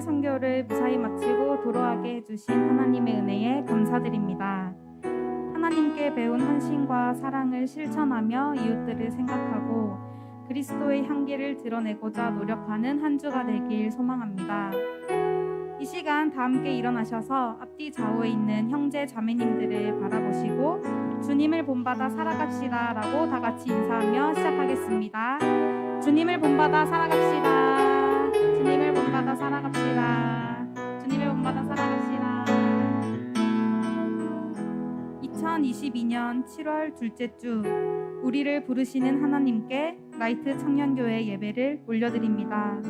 오늘 선교를 무사히 마치고 돌아가게 해주신 하나님의 은혜에 감사드립니다. 하나님께 배운 헌신과 사랑을 실천하며 이웃들을 생각하고 그리스도의 향기를 드러내고자 노력하는 한 주가 되길 소망합니다. 이 시간 다 함께 일어나셔서 앞뒤 좌우에 있는 형제 자매님들을 바라보시고 주님을 본받아 살아갑시다 라고 다 같이 인사하며 시작하겠습니다. 주님을 본받아 살아갑시다. 주님을 본받아 살아갑시다. 주님을 본받아 살아갑시다. 2022년 7월 둘째 주, 우리를 부르시는 하나님께 라이트 청년교회 예배를 올려드립니다.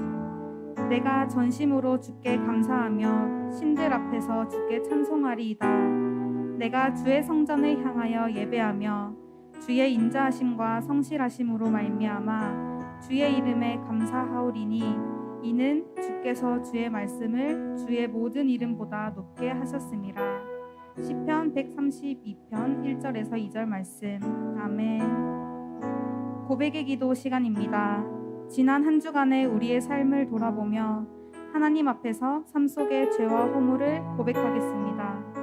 내가 전심으로 주께 감사하며 신들 앞에서 주께 찬송하리이다. 내가 주의 성전을 향하여 예배하며 주의 인자하심과 성실하심으로 말미암아 주의 이름에 감사하오리니 이는 주께서 주의 말씀을 주의 모든 이름보다 높게 하셨습니다. 시편 132편 1절에서 2절 말씀. 아멘. 고백의 기도 시간입니다. 지난 한 주간의 우리의 삶을 돌아보며 하나님 앞에서 삶 속의 죄와 허물을 고백하겠습니다.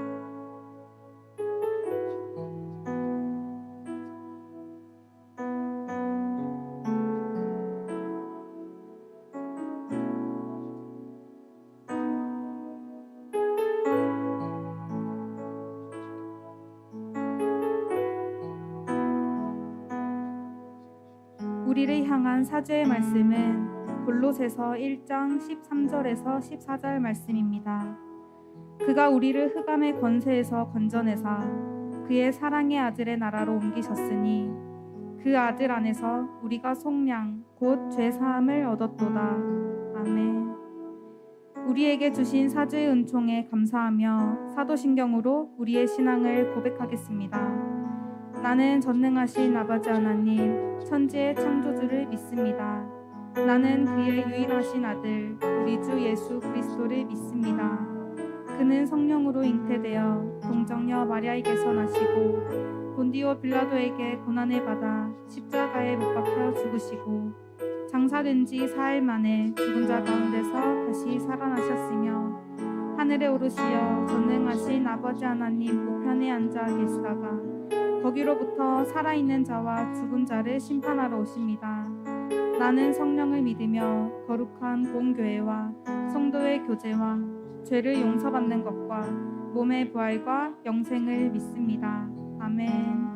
우리를 향한 사죄의 말씀은 골로새서 1장 13절에서 14절 말씀입니다. 그가 우리를 흑암의 권세에서 건져내사 그의 사랑의 아들의 나라로 옮기셨으니 그 아들 안에서 우리가 속량 곧 죄사함을 얻었도다. 아멘. 우리에게 주신 사죄의 은총에 감사하며 사도신경으로 우리의 신앙을 고백하겠습니다. 나는 전능하신 아버지 하나님, 천지의 창조주를 믿습니다. 나는 그의 유일하신 아들, 우리 주 예수 그리스도를 믿습니다. 그는 성령으로 잉태되어 동정녀 마리아에게서 나시고 본디오 빌라도에게 고난을 받아 십자가에 못 박혀 죽으시고 장사된 지 4일 만에 죽은 자 가운데서 다시 살아나셨으며 하늘에 오르시어 전능하신 아버지 하나님 우편에 앉아 계시다가 거기로부터 살아있는 자와 죽은 자를 심판하러 오십니다. 나는 성령을 믿으며 거룩한 공교회와 성도의 교제와 죄를 용서받는 것과 몸의 부활과 영생을 믿습니다. 아멘.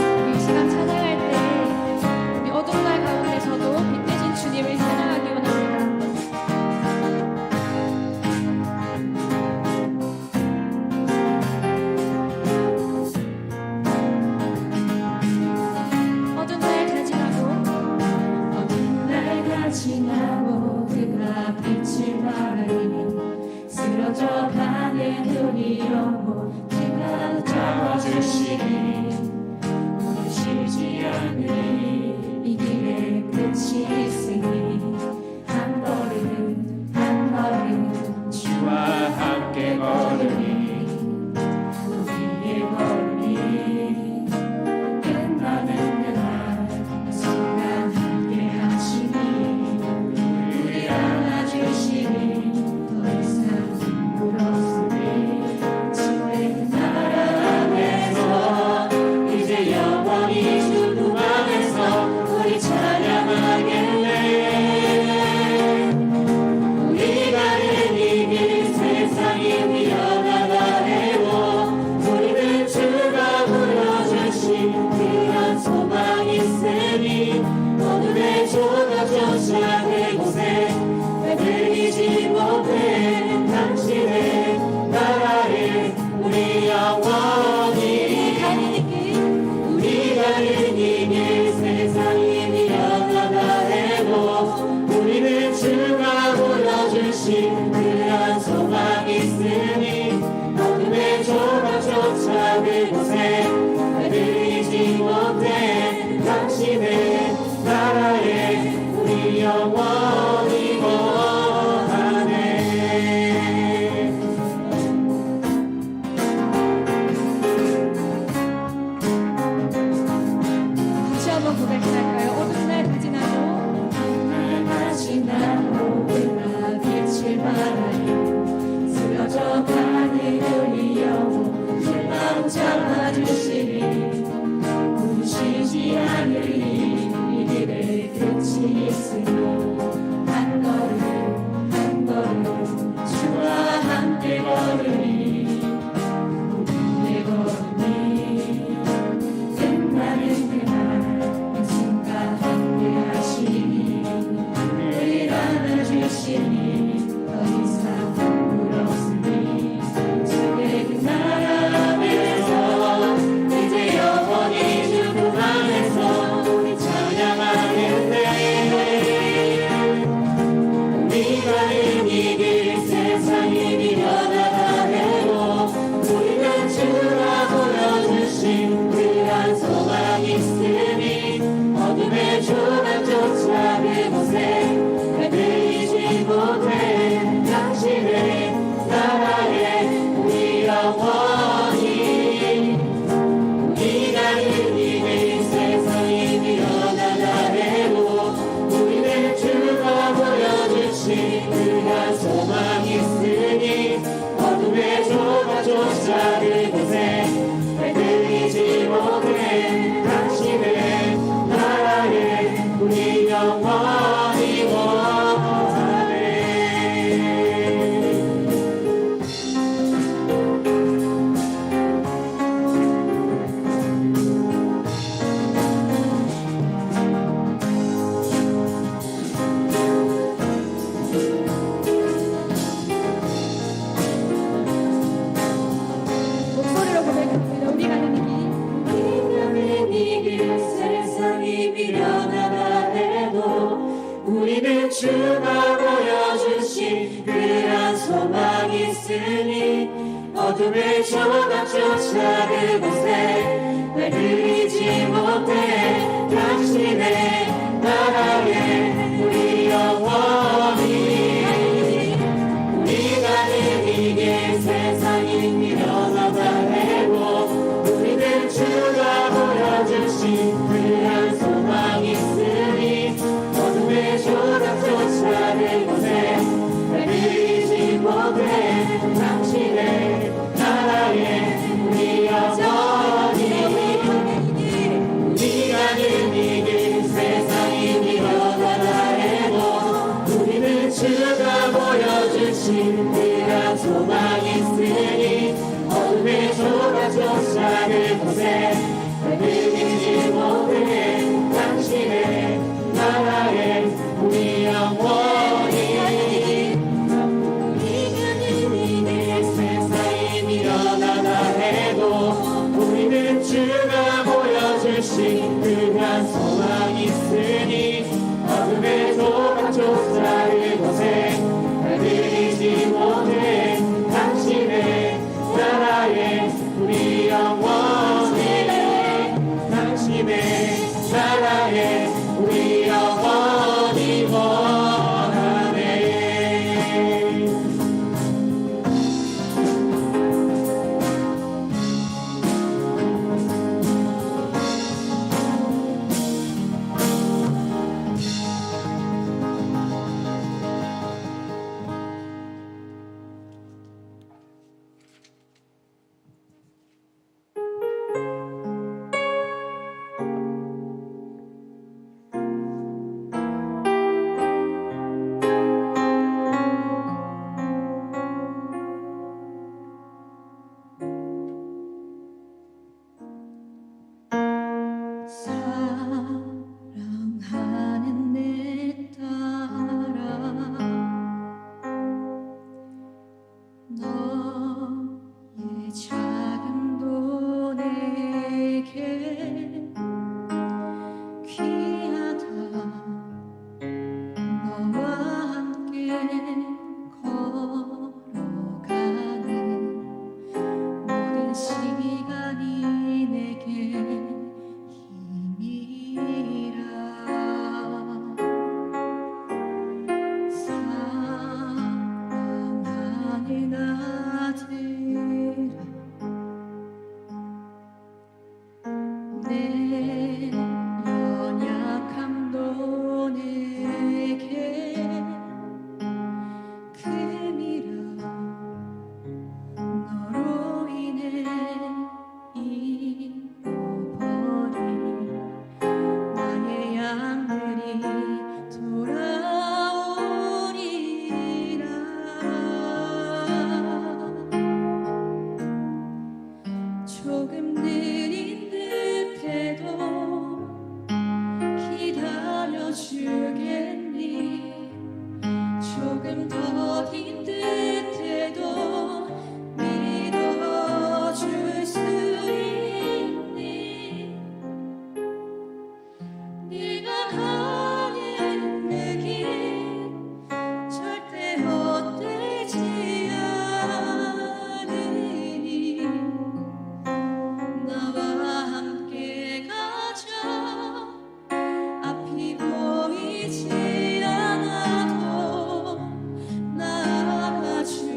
더 이상 어둠의 조각조차 그곳에 날 그리지 못해 당신의 나라에 우리 영원히 우리 가는 이게 세상이 미련하다 해도 우리는 주가 보여주신 그한 소망이 있으니 어둠의 조각조차 그곳에 날 그리지 못해 당신의 나라에 우리 영원히 우리 가는 이 길 세상이 미련하다 해도 우리는 주가 보여주신 그한 소망이 있으니 어둠의 조각조차 그곳에 날 그리지 못해 당신의 나라에 우리 영원히 우리는 주가 보여주신 그한 소망이 있으니 어둠의 조각조차 그곳에 날 그리지 못해 당신의 나라에 우리 영원히 당신의 나라에 우리 영원히 원하네. 사랑하는 내 딸아 너의 작은 돈에게 귀하다 너와 함께 걸어가는 모든 시간이 내게 힘이라 사랑하는 아들아 내 연약함도 내게 금이라 너로 인해 잃어버린 나의 양들이 돌아오리라 조금 느린 듯해도 기다려주겠니 조금 더딘 듯해도 믿어줄 수 있니 네가 가는 그 길 절대 헛되지 않으니 나와 함께 가자 앞이 보이지 않아도 나아가주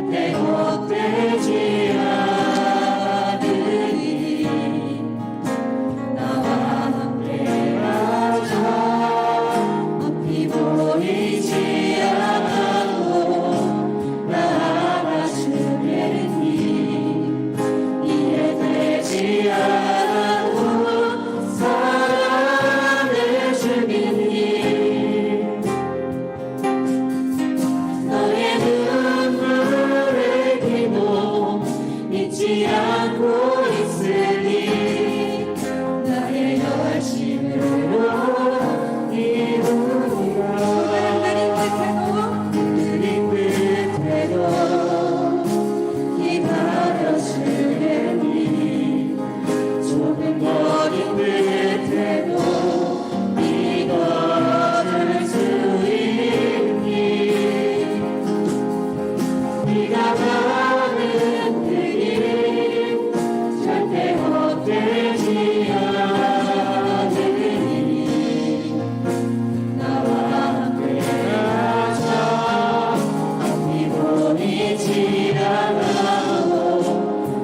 절대 헛되지 않으니 나와 함께하자 앞이 보이지 않아도 나아가 주겠니 이해되지 않아도 사랑을 주겠니 너의 눈물의 기도 잊지 않고 있으니 나의 열심으로 이루리라 느린 끝에도 기다려주겠니 조금 거린 끝에도 믿어줄 수 있니 네가 가는 그 길 절대 헛되지 않으니 나와 함께하자 앞이 보이지 않아도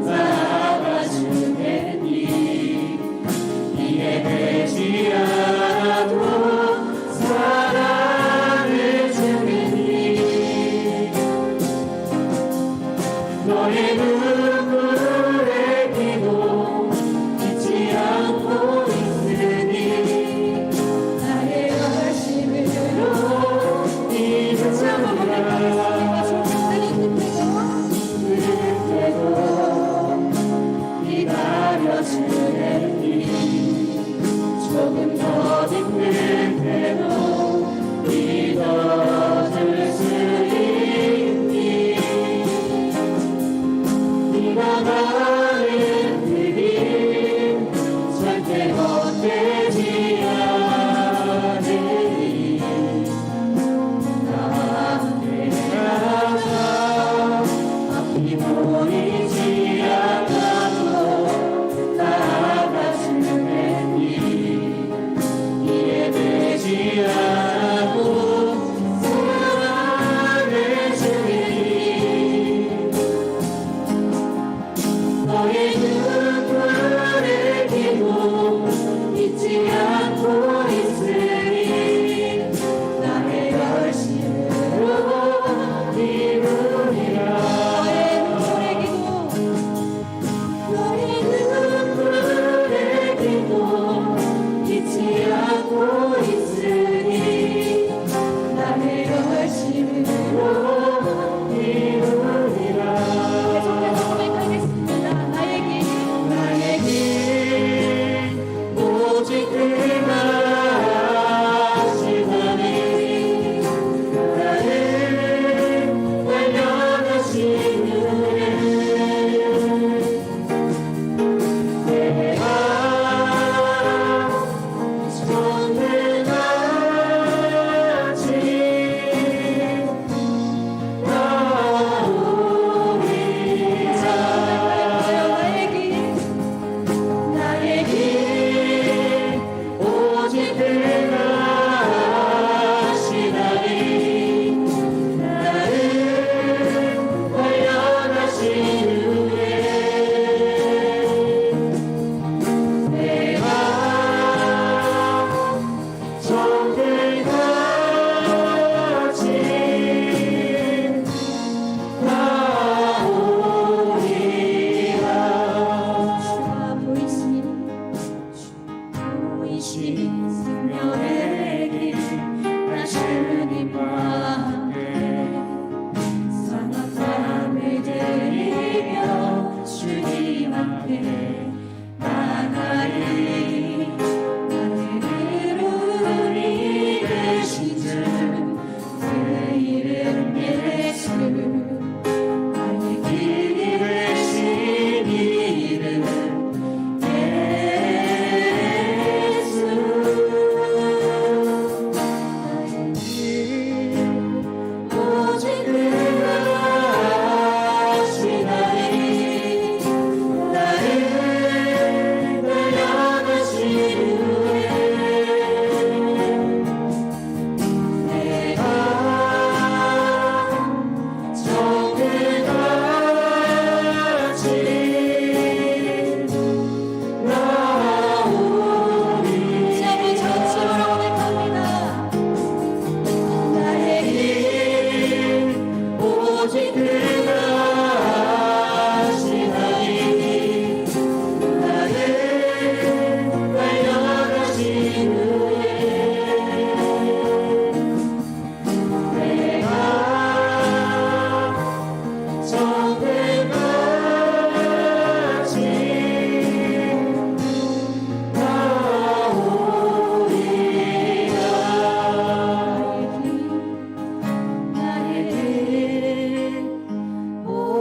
나아가 주겠니 이해되지 않아도 사랑을 주겠니 너의 눈물의 기도 잊지 않고 있으니 나의 열심으로 이루리라 그때도 기다려주겠니 조금 더딘 끝에도 믿어줄 수 있니 네가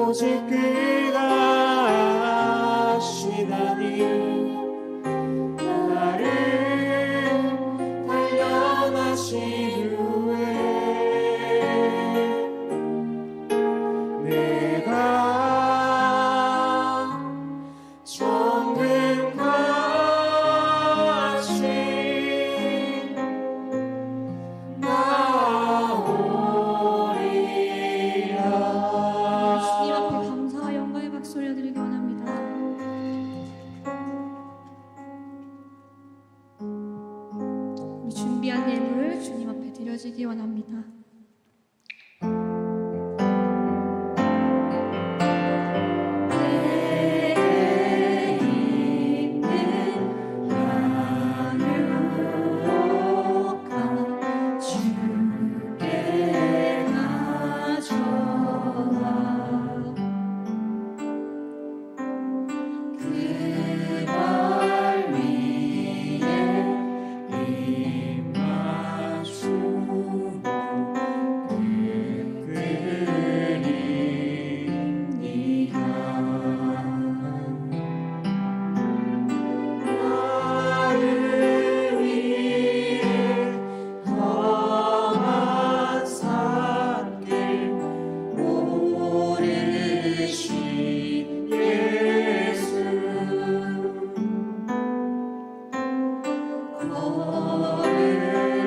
오직 그가 하시나니 나를 단련하신 후에 내가 정금같이 나오리라. 주님 앞에 감사와 영광의 박수 올려드리기 원합니다. 우리 준비한 예물 주님 앞에 드려지기 원합니다. 내게 있는 양육한 주께 가져와 그 발 위에 입 맞추고 그리니가 나를 위해 험한 산길 오르신 예수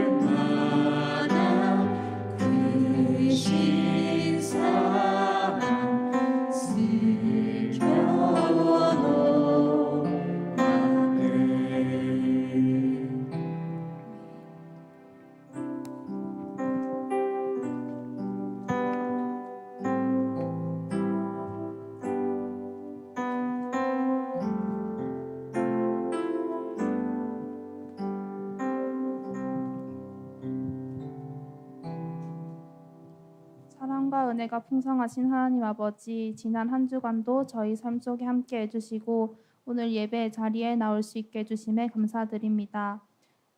걸음마다 그 신사랑 슬겨놓아네. 사랑과 은혜가 풍성하신 하나님 아버지, 지난 한 주간도 저희 삶 속에 함께 해주시고 오늘 예배 자리에 나올 수 있게 해주심에 감사드립니다.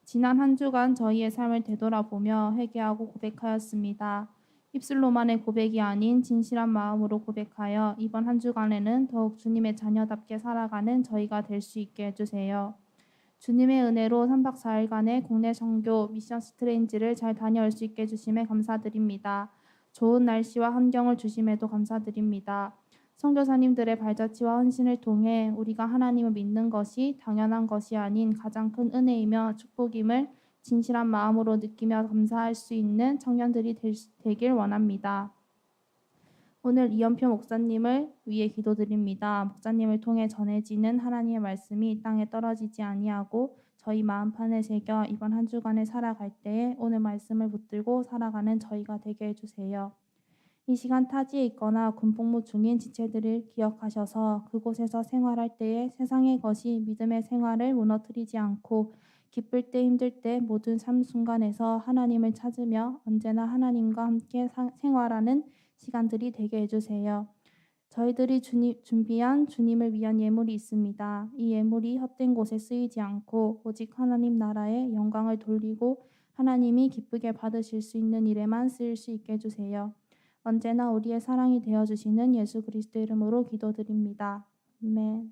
지난 한 주간 저희의 삶을 되돌아보며 회개하고 고백하였습니다. 입술로만의 고백이 아닌 진실한 마음으로 고백하여 이번 한 주간에는 더욱 주님의 자녀답게 살아가는 저희가 될 수 있게 해주세요. 주님의 은혜로 3박 4일간의 국내 선교 미션 스트레인지를 잘 다녀올 수 있게 해주심에 감사드립니다. 좋은 날씨와 환경을 주심에도 감사드립니다. 선교사님들의 발자취와 헌신을 통해 우리가 하나님을 믿는 것이 당연한 것이 아닌 가장 큰 은혜이며 축복임을 진실한 마음으로 느끼며 감사할 수 있는 청년들이 되길 원합니다. 오늘 이연표 목사님을 위해 기도드립니다. 목사님을 통해 전해지는 하나님의 말씀이 땅에 떨어지지 아니하고 저희 마음판에 새겨 이번 한 주간을 살아갈 때에 오늘 말씀을 붙들고 살아가는 저희가 되게 해주세요. 이 시간 타지에 있거나 군복무 중인 지체들을 기억하셔서 그곳에서 생활할 때에 세상의 것이 믿음의 생활을 무너뜨리지 않고 기쁠 때 힘들 때 모든 삶 순간에서 하나님을 찾으며 언제나 하나님과 함께 생활하는 시간들이 되게 해주세요. 저희들이 준비한 주님을 위한 예물이 있습니다. 이 예물이 헛된 곳에 쓰이지 않고 오직 하나님 나라의 영광을 돌리고 하나님이 기쁘게 받으실 수 있는 일에만 쓰일 수 있게 해주세요. 언제나 우리의 사랑이 되어주시는 예수 그리스도 이름으로 기도드립니다. 아멘.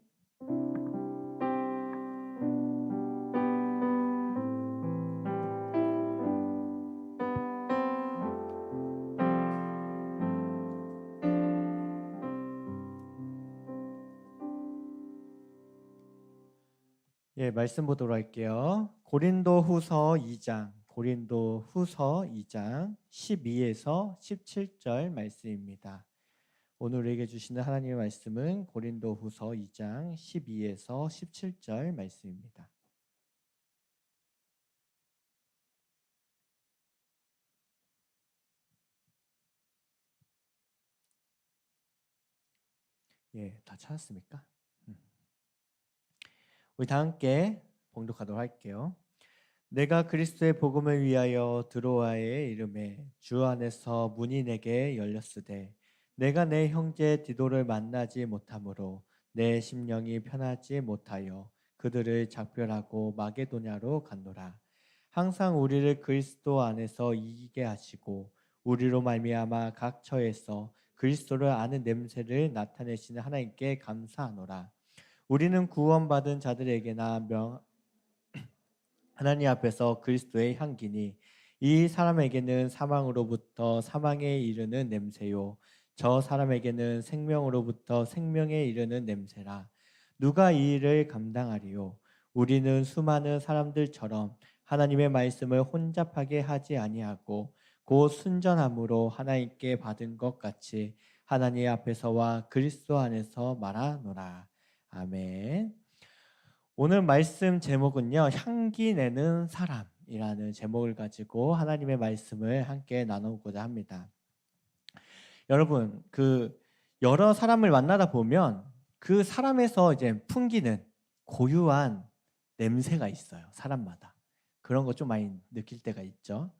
예, 말씀 보도록 할게요. 고린도후서 2장 12에서 17절 말씀입니다. 오늘 우리에게 주시는 하나님의 말씀은 고린도후서 2장 12에서 17절 말씀입니다. 예, 다 찾았습니까? 우리 다 함께 봉독하도록 할게요. 내가 그리스도의 복음을 위하여 드로아의 이름에 주 안에서 문이 내게 열렸으되 내가 내 형제 디도를 만나지 못하므로 내 심령이 편하지 못하여 그들을 작별하고 마게도냐로 갔노라. 항상 우리를 그리스도 안에서 이기게 하시고 우리로 말미암아 각 처에서 그리스도를 아는 냄새를 나타내시는 하나님께 감사하노라. 우리는 구원받은 자들에게나 하나님 앞에서 그리스도의 향기니 이 사람에게는 사망으로부터 사망에 이르는 냄새요 저 사람에게는 생명으로부터 생명에 이르는 냄새라. 누가 이 일을 감당하리요? 우리는 수많은 사람들처럼 하나님의 말씀을 혼잡하게 하지 아니하고 곧 순전함으로 하나님께 받은 것 같이 하나님 앞에서와 그리스도 안에서 말하노라. 아멘. 오늘 말씀 제목은요, 향기 내는 사람이라는 제목을 가지고 하나님의 말씀을 함께 나누고자 합니다. 여러분, 여러 사람을 만나다 보면 그 사람에서 이제 풍기는 고유한 냄새가 있어요. 사람마다. 그런 거 좀 많이 느낄 때가 있죠.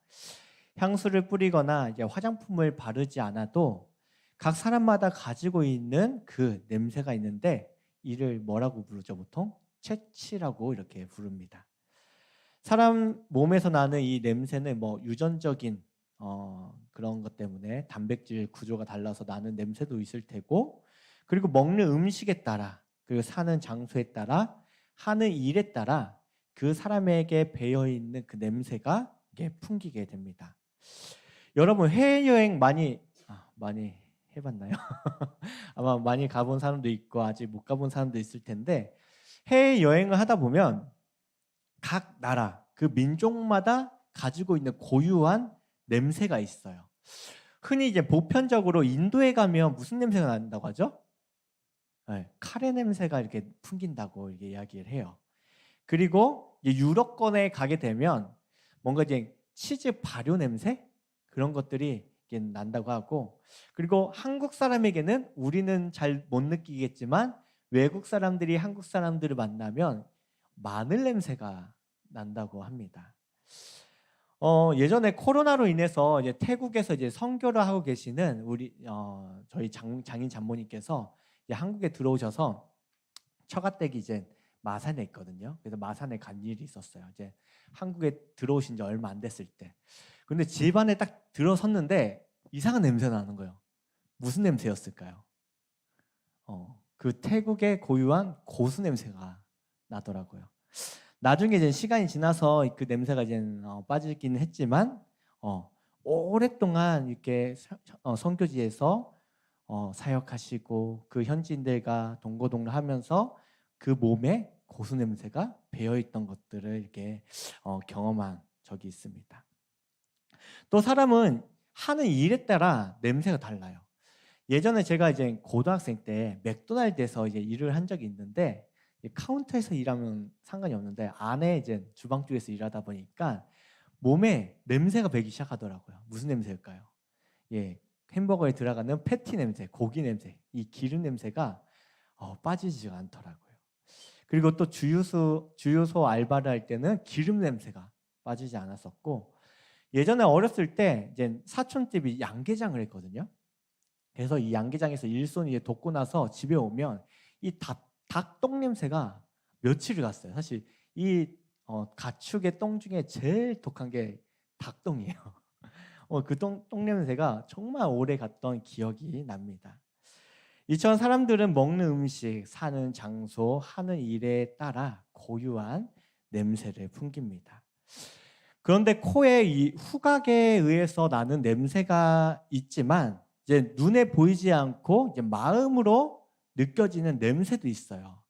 향수를 뿌리거나 이제 화장품을 바르지 않아도 각 사람마다 가지고 있는 그 냄새가 있는데 이를 뭐라고 부르죠? 보통 채취라고 이렇게 부릅니다. 사람 몸에서 나는 이 냄새는 뭐 유전적인 그런 것 때문에 단백질 구조가 달라서 나는 냄새도 있을 테고, 그리고 먹는 음식에 따라, 그리고 사는 장소에 따라, 하는 일에 따라 그 사람에게 배어 있는 그 냄새가 이게 풍기게 됩니다. 여러분 해외여행 많이 해봤나요? 아마 많이 가본 사람도 있고 아직 못 가본 사람도 있을 텐데, 해외여행을 하다 보면 각 나라 그 민족마다 가지고 있는 고유한 냄새가 있어요. 흔히 이제 보편적으로 인도에 가면 무슨 냄새가 난다고 하죠? 네, 카레 냄새가 이렇게 풍긴다고 이렇게 이야기를 해요. 그리고 유럽권에 가게 되면 뭔가 이제 치즈 발효 냄새 그런 것들이 난다고 하고, 그리고 한국 사람에게는 우리는 잘 못 느끼겠지만 외국 사람들이 한국 사람들을 만나면 마늘 냄새가 난다고 합니다. 예전에 코로나로 인해서 이제 태국에서 이제 선교를 하고 계시는 저희 장인 장모님께서 이제 한국에 들어오셔서 처가댁이 이제 마산에 있거든요. 그래서 마산에 간 일이 있었어요. 이제 한국에 들어오신 지 얼마 안 됐을 때. 근데 집안에 딱 들어섰는데 이상한 냄새가 나는 거예요. 무슨 냄새였을까요? 그 태국의 고유한 고수 냄새가 나더라고요. 나중에 이제 시간이 지나서 그 냄새가 이제 빠지긴 했지만 오랫동안 이렇게 선교지에서 사역하시고 그 현지인들과 동고동락하면서 그 몸에 고수 냄새가 배어 있던 것들을 이렇게 경험한 적이 있습니다. 또 사람은 하는 일에 따라 냄새가 달라요. 예전에 제가 이제 고등학생 때 맥도날드에서 이제 일을 한 적이 있는데, 카운터에서 일하면 상관이 없는데 안에 이제 주방 쪽에서 일하다 보니까 몸에 냄새가 배기 시작하더라고요. 무슨 냄새일까요? 햄버거에 들어가는 패티 냄새, 고기 냄새, 이 기름 냄새가 빠지지가 않더라고요. 그리고 또 주유소 알바를 할 때는 기름 냄새가 빠지지 않았었고, 예전에 어렸을 때 이제 사촌집이 양계장을 했거든요. 그래서 이 양계장에서 일손이 돕고 나서 집에 오면 이 닭똥 냄새가 며칠을 갔어요. 사실 이 가축의 똥 중에 제일 독한 게 닭똥이에요. 그 똥 냄새가 정말 오래 갔던 기억이 납니다. 이처럼 사람들은 먹는 음식, 사는 장소, 하는 일에 따라 고유한 냄새를 풍깁니다. 그런데 코의 이 후각에 의해서 나는 냄새가 있지만 이제 눈에 보이지 않고 이제 마음으로 느껴지는 냄새도 있어요.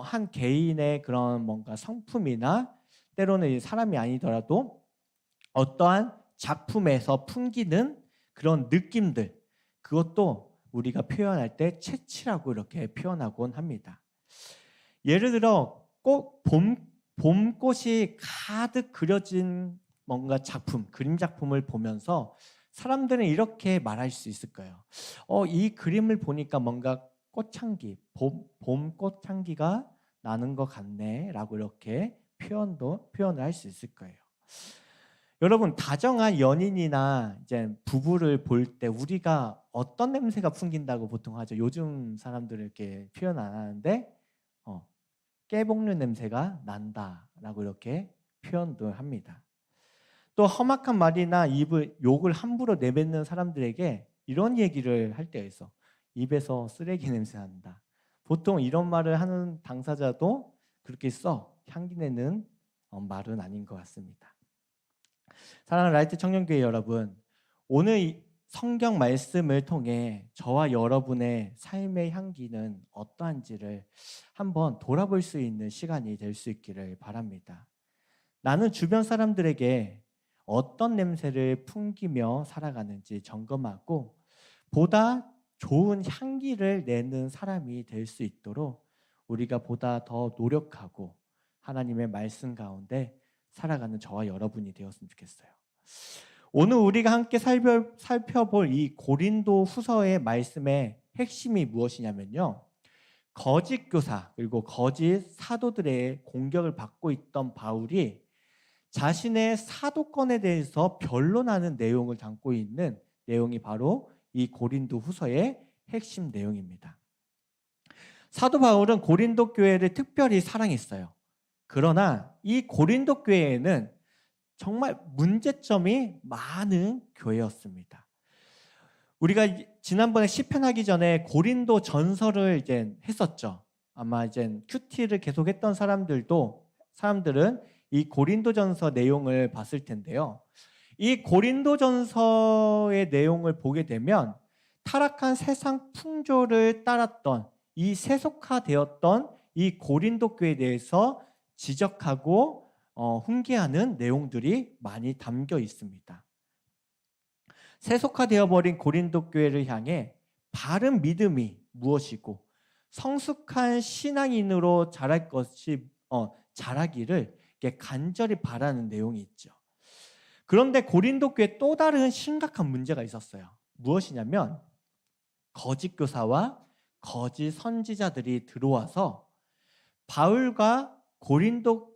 한 개인의 그런 뭔가 성품이나 때로는 사람이 아니더라도 어떠한 작품에서 풍기는 그런 느낌들, 그것도 우리가 표현할 때 채취라고 이렇게 표현하곤 합니다. 예를 들어 꼭 봄꽃이 가득 그려진 뭔가 작품, 그림 작품을 보면서 사람들은 이렇게 말할 수 있을 거예요. 이 그림을 보니까 뭔가 꽃향기, 봄 꽃향기가 나는 것 같네 라고 이렇게 표현을 할 수 있을 거예요. 여러분, 다정한 연인이나 이제 부부를 볼 때 우리가 어떤 냄새가 풍긴다고 보통 하죠? 요즘 사람들은 이렇게 표현 안 하는데 깨볶는 냄새가 난다라고 이렇게 표현도 합니다. 또 험악한 말이나 욕을 함부로 내뱉는 사람들에게 이런 얘기를 할 때가 있어. 입에서 쓰레기 냄새 난다. 보통 이런 말을 하는 당사자도 그렇게 향기 내는 말은 아닌 것 같습니다. 사랑하는 라이트 청년교회 여러분, 오늘 이 성경 말씀을 통해 저와 여러분의 삶의 향기는 어떠한지를 한번 돌아볼 수 있는 시간이 될 수 있기를 바랍니다. 나는 주변 사람들에게 어떤 냄새를 풍기며 살아가는지 점검하고 보다 좋은 향기를 내는 사람이 될 수 있도록 우리가 보다 더 노력하고 하나님의 말씀 가운데 살아가는 저와 여러분이 되었으면 좋겠어요. 오늘 우리가 함께 살펴볼 이 고린도 후서의 말씀의 핵심이 무엇이냐면요, 거짓 교사 그리고 거짓 사도들의 공격을 받고 있던 바울이 자신의 사도권에 대해서 변론하는 내용을 담고 있는 내용이 바로 이 고린도 후서의 핵심 내용입니다. 사도 바울은 고린도 교회를 특별히 사랑했어요. 그러나 이 고린도 교회에는 정말 문제점이 많은 교회였습니다. 우리가 지난번에 시편하기 전에 고린도 전서를 이제 했었죠. 아마 이제 큐티를 계속했던 사람들은 이 고린도전서 내용을 봤을 텐데요. 이 고린도전서의 내용을 보게 되면 타락한 세상 풍조를 따랐던 이 세속화되었던 이 고린도 교회에 대해서 지적하고 훈계하는 내용들이 많이 담겨 있습니다. 세속화되어버린 고린도 교회를 향해 바른 믿음이 무엇이고 성숙한 신앙인으로 자라기를 간절히 바라는 내용이 있죠. 그런데 고린도 교회에 또 다른 심각한 문제가 있었어요. 무엇이냐면 거짓 교사와 거짓 선지자들이 들어와서 바울과 고린도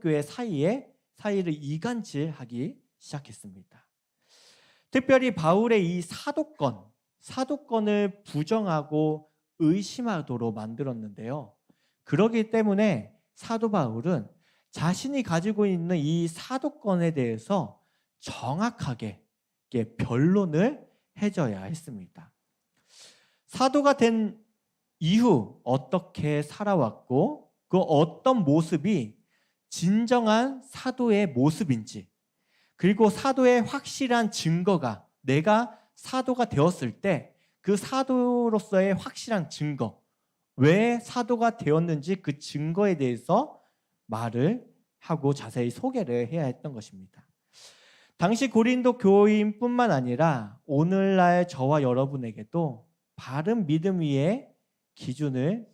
교회 사이를 이간질하기 시작했습니다. 특별히 바울의 이 사도권을 부정하고 의심하도록 만들었는데요. 그렇기 때문에 사도 바울은 자신이 가지고 있는 이 사도권에 대해서 정확하게 변론을 해줘야 했습니다. 사도가 된 이후 어떻게 살아왔고 그 어떤 모습이 진정한 사도의 모습인지, 그리고 사도의 확실한 증거가, 내가 사도가 되었을 때 그 사도로서의 확실한 증거, 왜 사도가 되었는지 그 증거에 대해서 말을 하고 자세히 소개를 해야 했던 것입니다. 당시 고린도 교인뿐만 아니라 오늘날 저와 여러분에게도 바른 믿음 위에 기준을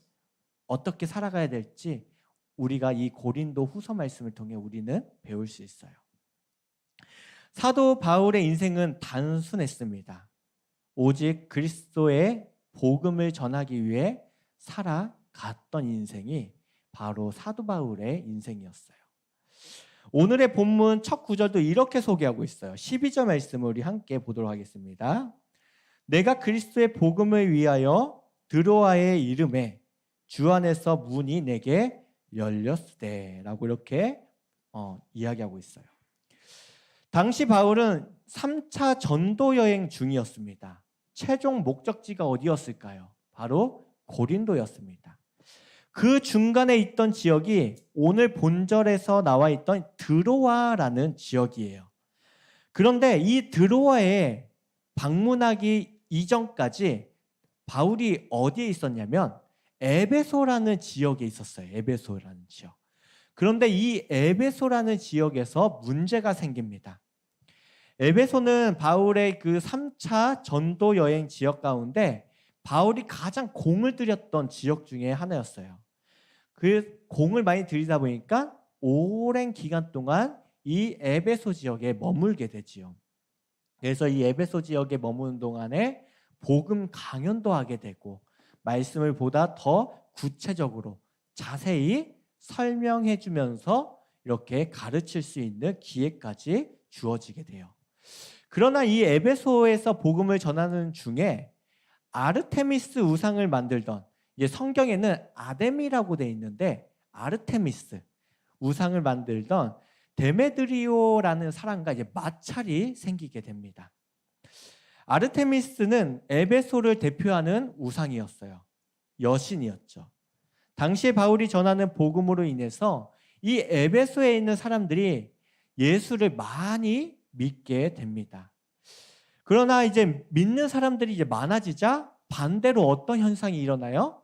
어떻게 살아가야 될지 우리가 이 고린도 후서 말씀을 통해 우리는 배울 수 있어요. 사도 바울의 인생은 단순했습니다. 오직 그리스도의 복음을 전하기 위해 살아갔던 인생이 바로 사도 바울의 인생이었어요. 오늘의 본문 첫 구절도 이렇게 소개하고 있어요. 12절 말씀을 우리 함께 보도록 하겠습니다. 내가 그리스도의 복음을 위하여 드로아의 이름에 주 안에서 문이 내게 열렸으되 라고 이렇게 이야기하고 있어요. 당시 바울은 3차 전도 여행 중이었습니다. 최종 목적지가 어디였을까요? 바로 고린도였습니다. 그 중간에 있던 지역이 오늘 본절에서 나와 있던 드로아라는 지역이에요. 그런데 이 드로아에 방문하기 이전까지 바울이 어디에 있었냐면 에베소라는 지역에 있었어요. 에베소라는 지역. 그런데 이 에베소라는 지역에서 문제가 생깁니다. 에베소는 바울의 그 3차 전도 여행 지역 가운데 바울이 가장 공을 들였던 지역 중에 하나였어요. 그 공을 많이 들이다 보니까 오랜 기간 동안 이 에베소 지역에 머물게 되지요. 그래서 이 에베소 지역에 머무는 동안에 복음 강연도 하게 되고 말씀을 보다 더 구체적으로 자세히 설명해 주면서 이렇게 가르칠 수 있는 기회까지 주어지게 돼요. 그러나 이 에베소에서 복음을 전하는 중에 아르테미스 우상을 만들던, 이제 성경에는 아데미라고 돼 있는데 아르테미스 우상을 만들던 데메드리오라는 사람과 이제 마찰이 생기게 됩니다. 아르테미스는 에베소를 대표하는 우상이었어요. 여신이었죠. 당시에 바울이 전하는 복음으로 인해서 이 에베소에 있는 사람들이 예수를 많이 믿게 됩니다. 그러나 이제 믿는 사람들이 이제 많아지자 반대로 어떤 현상이 일어나요?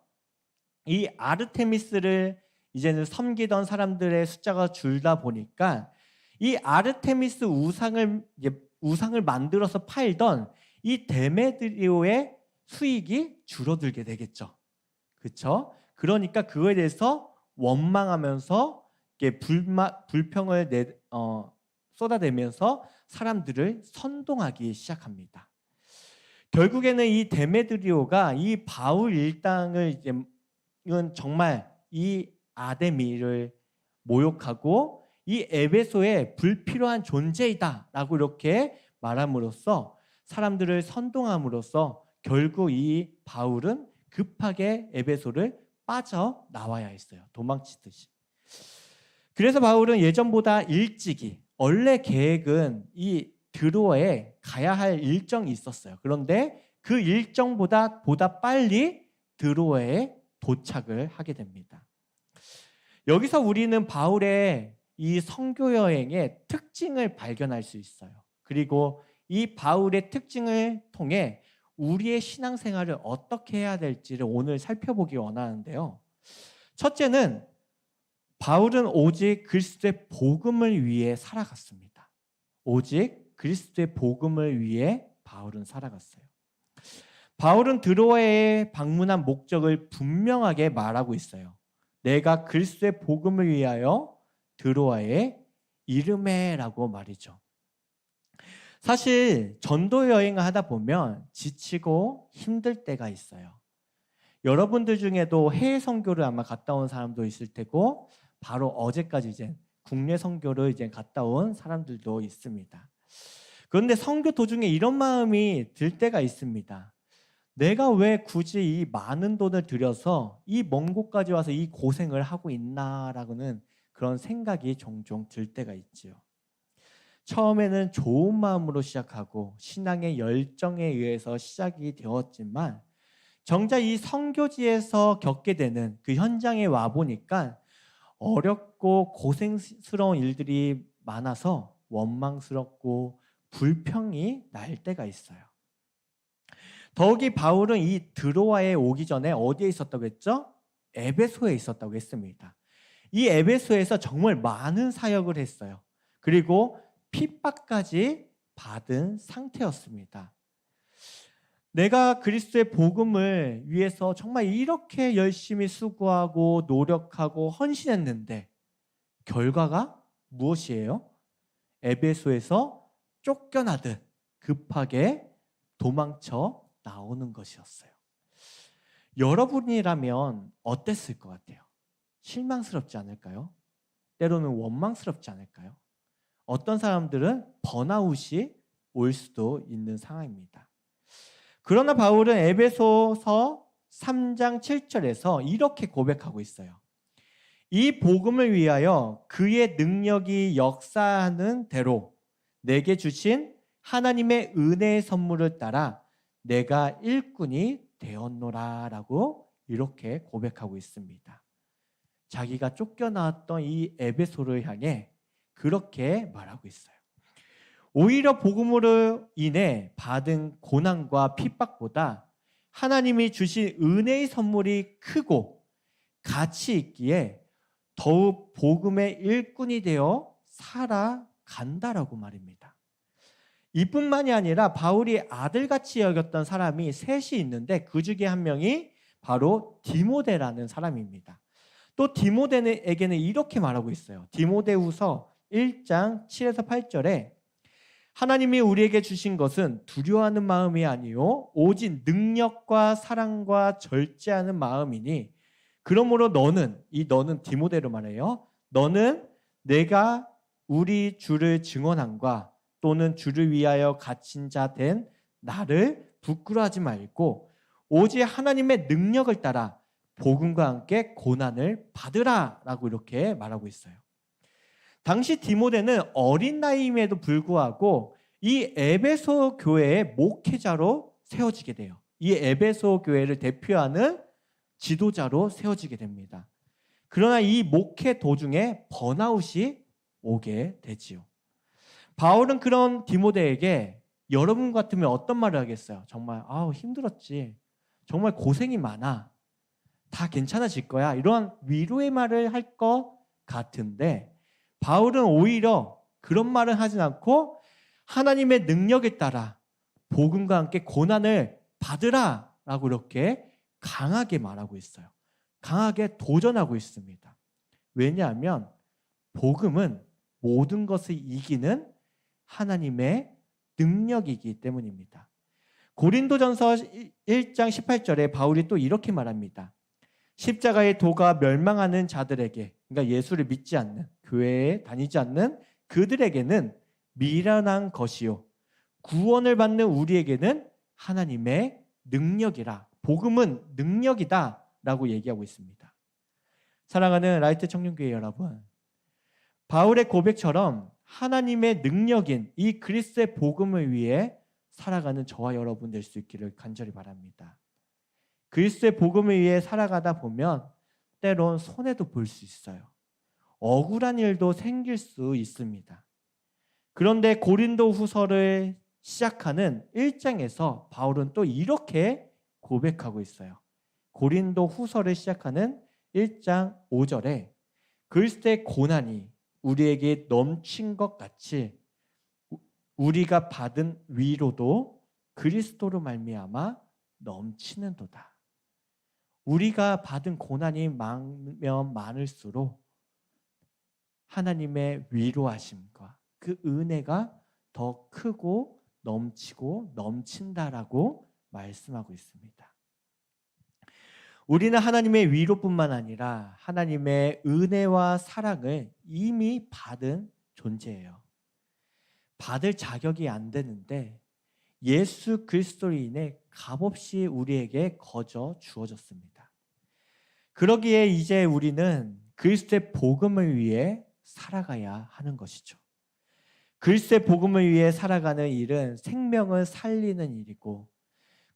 이 아르테미스를 이제는 섬기던 사람들의 숫자가 줄다 보니까 이 아르테미스 우상을 만들어서 팔던 이 데메드리오의 수익이 줄어들게 되겠죠. 그렇죠? 그러니까 그거에 대해서 원망하면서 불평을 쏟아내면서 사람들을 선동하기 시작합니다. 결국에는 이 데메드리오가 이 바울 일당을 이건 정말 이 아데미를 모욕하고 이 에베소의 불필요한 존재이다라고 이렇게 말함으로써 사람들을 선동함으로써 결국 이 바울은 급하게 에베소를 빠져나와야 했어요. 도망치듯이. 그래서 바울은 예전보다 일찍이 원래 계획은 이 드로아에 가야 할 일정이 있었어요. 그런데 그 일정보다 빨리 드로아에 도착을 하게 됩니다. 여기서 우리는 바울의 이 선교 여행의 특징을 발견할 수 있어요. 그리고 이 바울의 특징을 통해 우리의 신앙생활을 어떻게 해야 될지를 오늘 살펴보기 원하는데요. 첫째는 바울은 오직 그리스도의 복음을 위해 살아갔습니다. 오직 그리스도의 복음을 위해 바울은 살아갔어요. 바울은 드로아에 방문한 목적을 분명하게 말하고 있어요. 내가 그리스도의 복음을 위하여 드로아에 이르매라고 말이죠. 사실 전도 여행을 하다 보면 지치고 힘들 때가 있어요. 여러분들 중에도 해외 선교를 아마 갔다 온 사람도 있을 테고 바로 어제까지 이제 국내 선교를 이제 갔다 온 사람들도 있습니다. 그런데 선교 도중에 이런 마음이 들 때가 있습니다. 내가 왜 굳이 이 많은 돈을 들여서 이 먼 곳까지 와서 이 고생을 하고 있나라고는 그런 생각이 종종 들 때가 있지요. 처음에는 좋은 마음으로 시작하고 신앙의 열정에 의해서 시작이 되었지만 정작 이 선교지에서 겪게 되는 그 현장에 와 보니까 어렵고 고생스러운 일들이 많아서 원망스럽고 불평이 날 때가 있어요. 더욱이 바울은 이 드로아에 오기 전에 어디에 있었다고 했죠? 에베소에 있었다고 했습니다. 이 에베소에서 정말 많은 사역을 했어요. 그리고 핍박까지 받은 상태였습니다. 내가 그리스도의 복음을 위해서 정말 이렇게 열심히 수고하고 노력하고 헌신했는데 결과가 무엇이에요? 에베소에서 쫓겨나듯 급하게 도망쳐 나오는 것이었어요. 여러분이라면 어땠을 것 같아요? 실망스럽지 않을까요? 때로는 원망스럽지 않을까요? 어떤 사람들은 번아웃이 올 수도 있는 상황입니다. 그러나 바울은 에베소서 3장 7절에서 이렇게 고백하고 있어요. 이 복음을 위하여 그의 능력이 역사하는 대로 내게 주신 하나님의 은혜의 선물을 따라 내가 일꾼이 되었노라 라고 이렇게 고백하고 있습니다. 자기가 쫓겨나왔던 이 에베소를 향해 그렇게 말하고 있어요. 오히려 복음으로 인해 받은 고난과 핍박보다 하나님이 주신 은혜의 선물이 크고 가치 있기에 더욱 복음의 일꾼이 되어 살아간다라고 말입니다. 이뿐만이 아니라 바울이 아들같이 여겼던 사람이 셋이 있는데 그 중에 한 명이 바로 디모데라는 사람입니다. 또 디모데에게는 이렇게 말하고 있어요. 디모데후서 1장 7에서 8절에 하나님이 우리에게 주신 것은 두려워하는 마음이 아니요 오직 능력과 사랑과 절제하는 마음이니 그러므로 너는 디모데로 말해요. 너는 내가 우리 주를 증언함과 또는 주를 위하여 갇힌 자 된 나를 부끄러워하지 말고 오직 하나님의 능력을 따라 복음과 함께 고난을 받으라 라고 이렇게 말하고 있어요. 당시 디모데는 어린 나이임에도 불구하고 이 에베소 교회의 목회자로 세워지게 돼요. 이 에베소 교회를 대표하는 지도자로 세워지게 됩니다. 그러나 이 목회 도중에 번아웃이 오게 되지요. 바울은 그런 디모데에게 여러분 같으면 어떤 말을 하겠어요? 정말 힘들었지. 정말 고생이 많아. 다 괜찮아질 거야. 이러한 위로의 말을 할 것 같은데 바울은 오히려 그런 말을 하진 않고 하나님의 능력에 따라 복음과 함께 고난을 받으라 라고 이렇게 강하게 말하고 있어요. 강하게 도전하고 있습니다. 왜냐하면 복음은 모든 것을 이기는 하나님의 능력이기 때문입니다. 고린도전서 1장 18절에 바울이 또 이렇게 말합니다. 십자가의 도가 멸망하는 자들에게, 그러니까 예수를 믿지 않는, 교회에 다니지 않는 그들에게는 미련한 것이요 구원을 받는 우리에게는 하나님의 능력이라. 복음은 능력이다 라고 얘기하고 있습니다. 사랑하는 라이트 청년교회 여러분, 바울의 고백처럼 하나님의 능력인 이 그리스도의 복음을 위해 살아가는 저와 여러분 될 수 있기를 간절히 바랍니다. 그리스도의 복음을 위해 살아가다 보면 때론 손해도 볼 수 있어요. 억울한 일도 생길 수 있습니다. 그런데 고린도 후서를 시작하는 1장에서 바울은 또 이렇게 고백하고 있어요. 고린도 후서를 시작하는 1장 5절에 그리스도의 고난이 우리에게 넘친 것 같이 우리가 받은 위로도 그리스도로 말미암아 넘치는도다. 우리가 받은 고난이 많으면 많을수록 하나님의 위로하심과 그 은혜가 더 크고 넘치고 넘친다라고 말씀하고 있습니다. 우리는 하나님의 위로뿐만 아니라 하나님의 은혜와 사랑을 이미 받은 존재예요. 받을 자격이 안 되는데 예수 그리스도로 인해 값없이 우리에게 거저 주어졌습니다. 그러기에 이제 우리는 그리스도의 복음을 위해 살아가야 하는 것이죠. 그리스도의 복음을 위해 살아가는 일은 생명을 살리는 일이고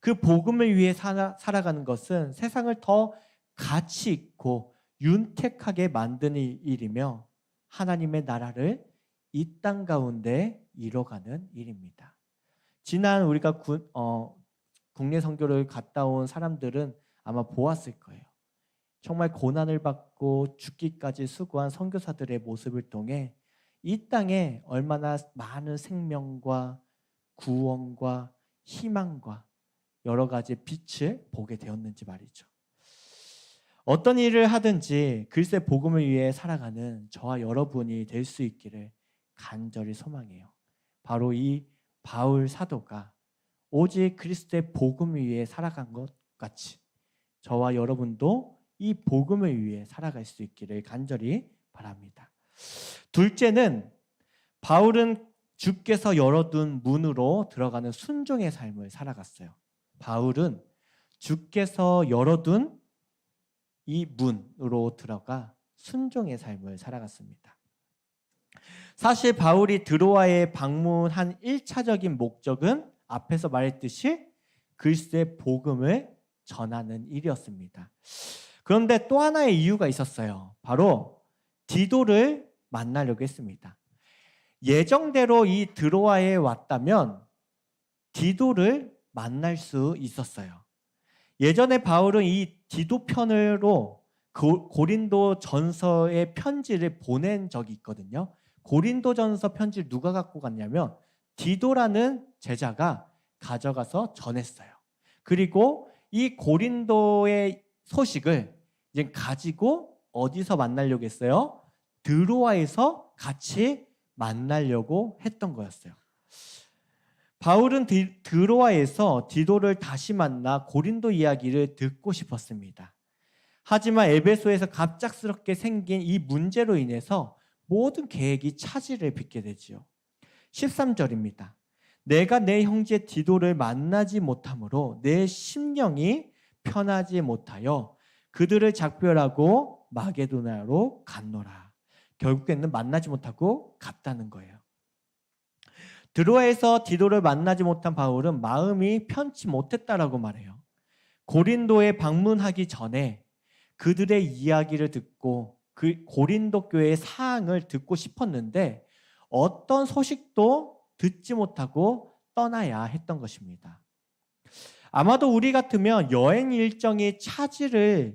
그 복음을 위해 살아가는 것은 세상을 더 가치 있고 윤택하게 만드는 일이며 하나님의 나라를 이 땅 가운데 이뤄가는 일입니다. 지난 우리가 국내 선교를 갔다 온 사람들은 아마 보았을 거예요. 정말 고난을 받고 죽기까지 수고한 선교사들의 모습을 통해 이 땅에 얼마나 많은 생명과 구원과 희망과 여러 가지 빛을 보게 되었는지 말이죠. 어떤 일을 하든지 그리스도의 복음을 위해 살아가는 저와 여러분이 될 수 있기를 간절히 소망해요. 바로 이 바울 사도가 오직 그리스도의 복음을 위해 살아간 것 같이 저와 여러분도 이 복음을 위해 살아갈 수 있기를 간절히 바랍니다. 둘째는 바울은 주께서 열어둔 문으로 들어가는 순종의 삶을 살아갔어요. 바울은 주께서 열어둔 이 문으로 들어가 순종의 삶을 살아갔습니다. 사실 바울이 드로아에 방문한 1차적인 목적은 앞에서 말했듯이 그리스도의 복음을 전하는 일이었습니다. 그런데 또 하나의 이유가 있었어요. 바로 디도를 만나려고 했습니다. 예정대로 이 드로아에 왔다면 디도를 만날 수 있었어요. 예전에 바울은 이 디도 편으로 고린도 전서의 편지를 보낸 적이 있거든요. 고린도 전서 편지를 누가 갖고 갔냐면 디도라는 제자가 가져가서 전했어요. 그리고 이 고린도의 소식을 이제 가지고 어디서 만나려고 했어요? 드로아에서 같이 만나려고 했던 거였어요. 바울은 드로아에서 디도를 다시 만나 고린도 이야기를 듣고 싶었습니다. 하지만 에베소에서 갑작스럽게 생긴 이 문제로 인해서 모든 계획이 차질을 빚게 되지요. 13절입니다. 내가 내 형제 디도를 만나지 못하므로 내 심령이 편하지 못하여 그들을 작별하고 마게도나로 갔노라. 결국에는 만나지 못하고 갔다는 거예요. 드로아에서 디도를 만나지 못한 바울은 마음이 편치 못했다라고 말해요. 고린도에 방문하기 전에 그들의 이야기를 듣고 그 고린도 교회의 사항을 듣고 싶었는데 어떤 소식도 듣지 못하고 떠나야 했던 것입니다. 아마도 우리 같으면 여행 일정이 차질이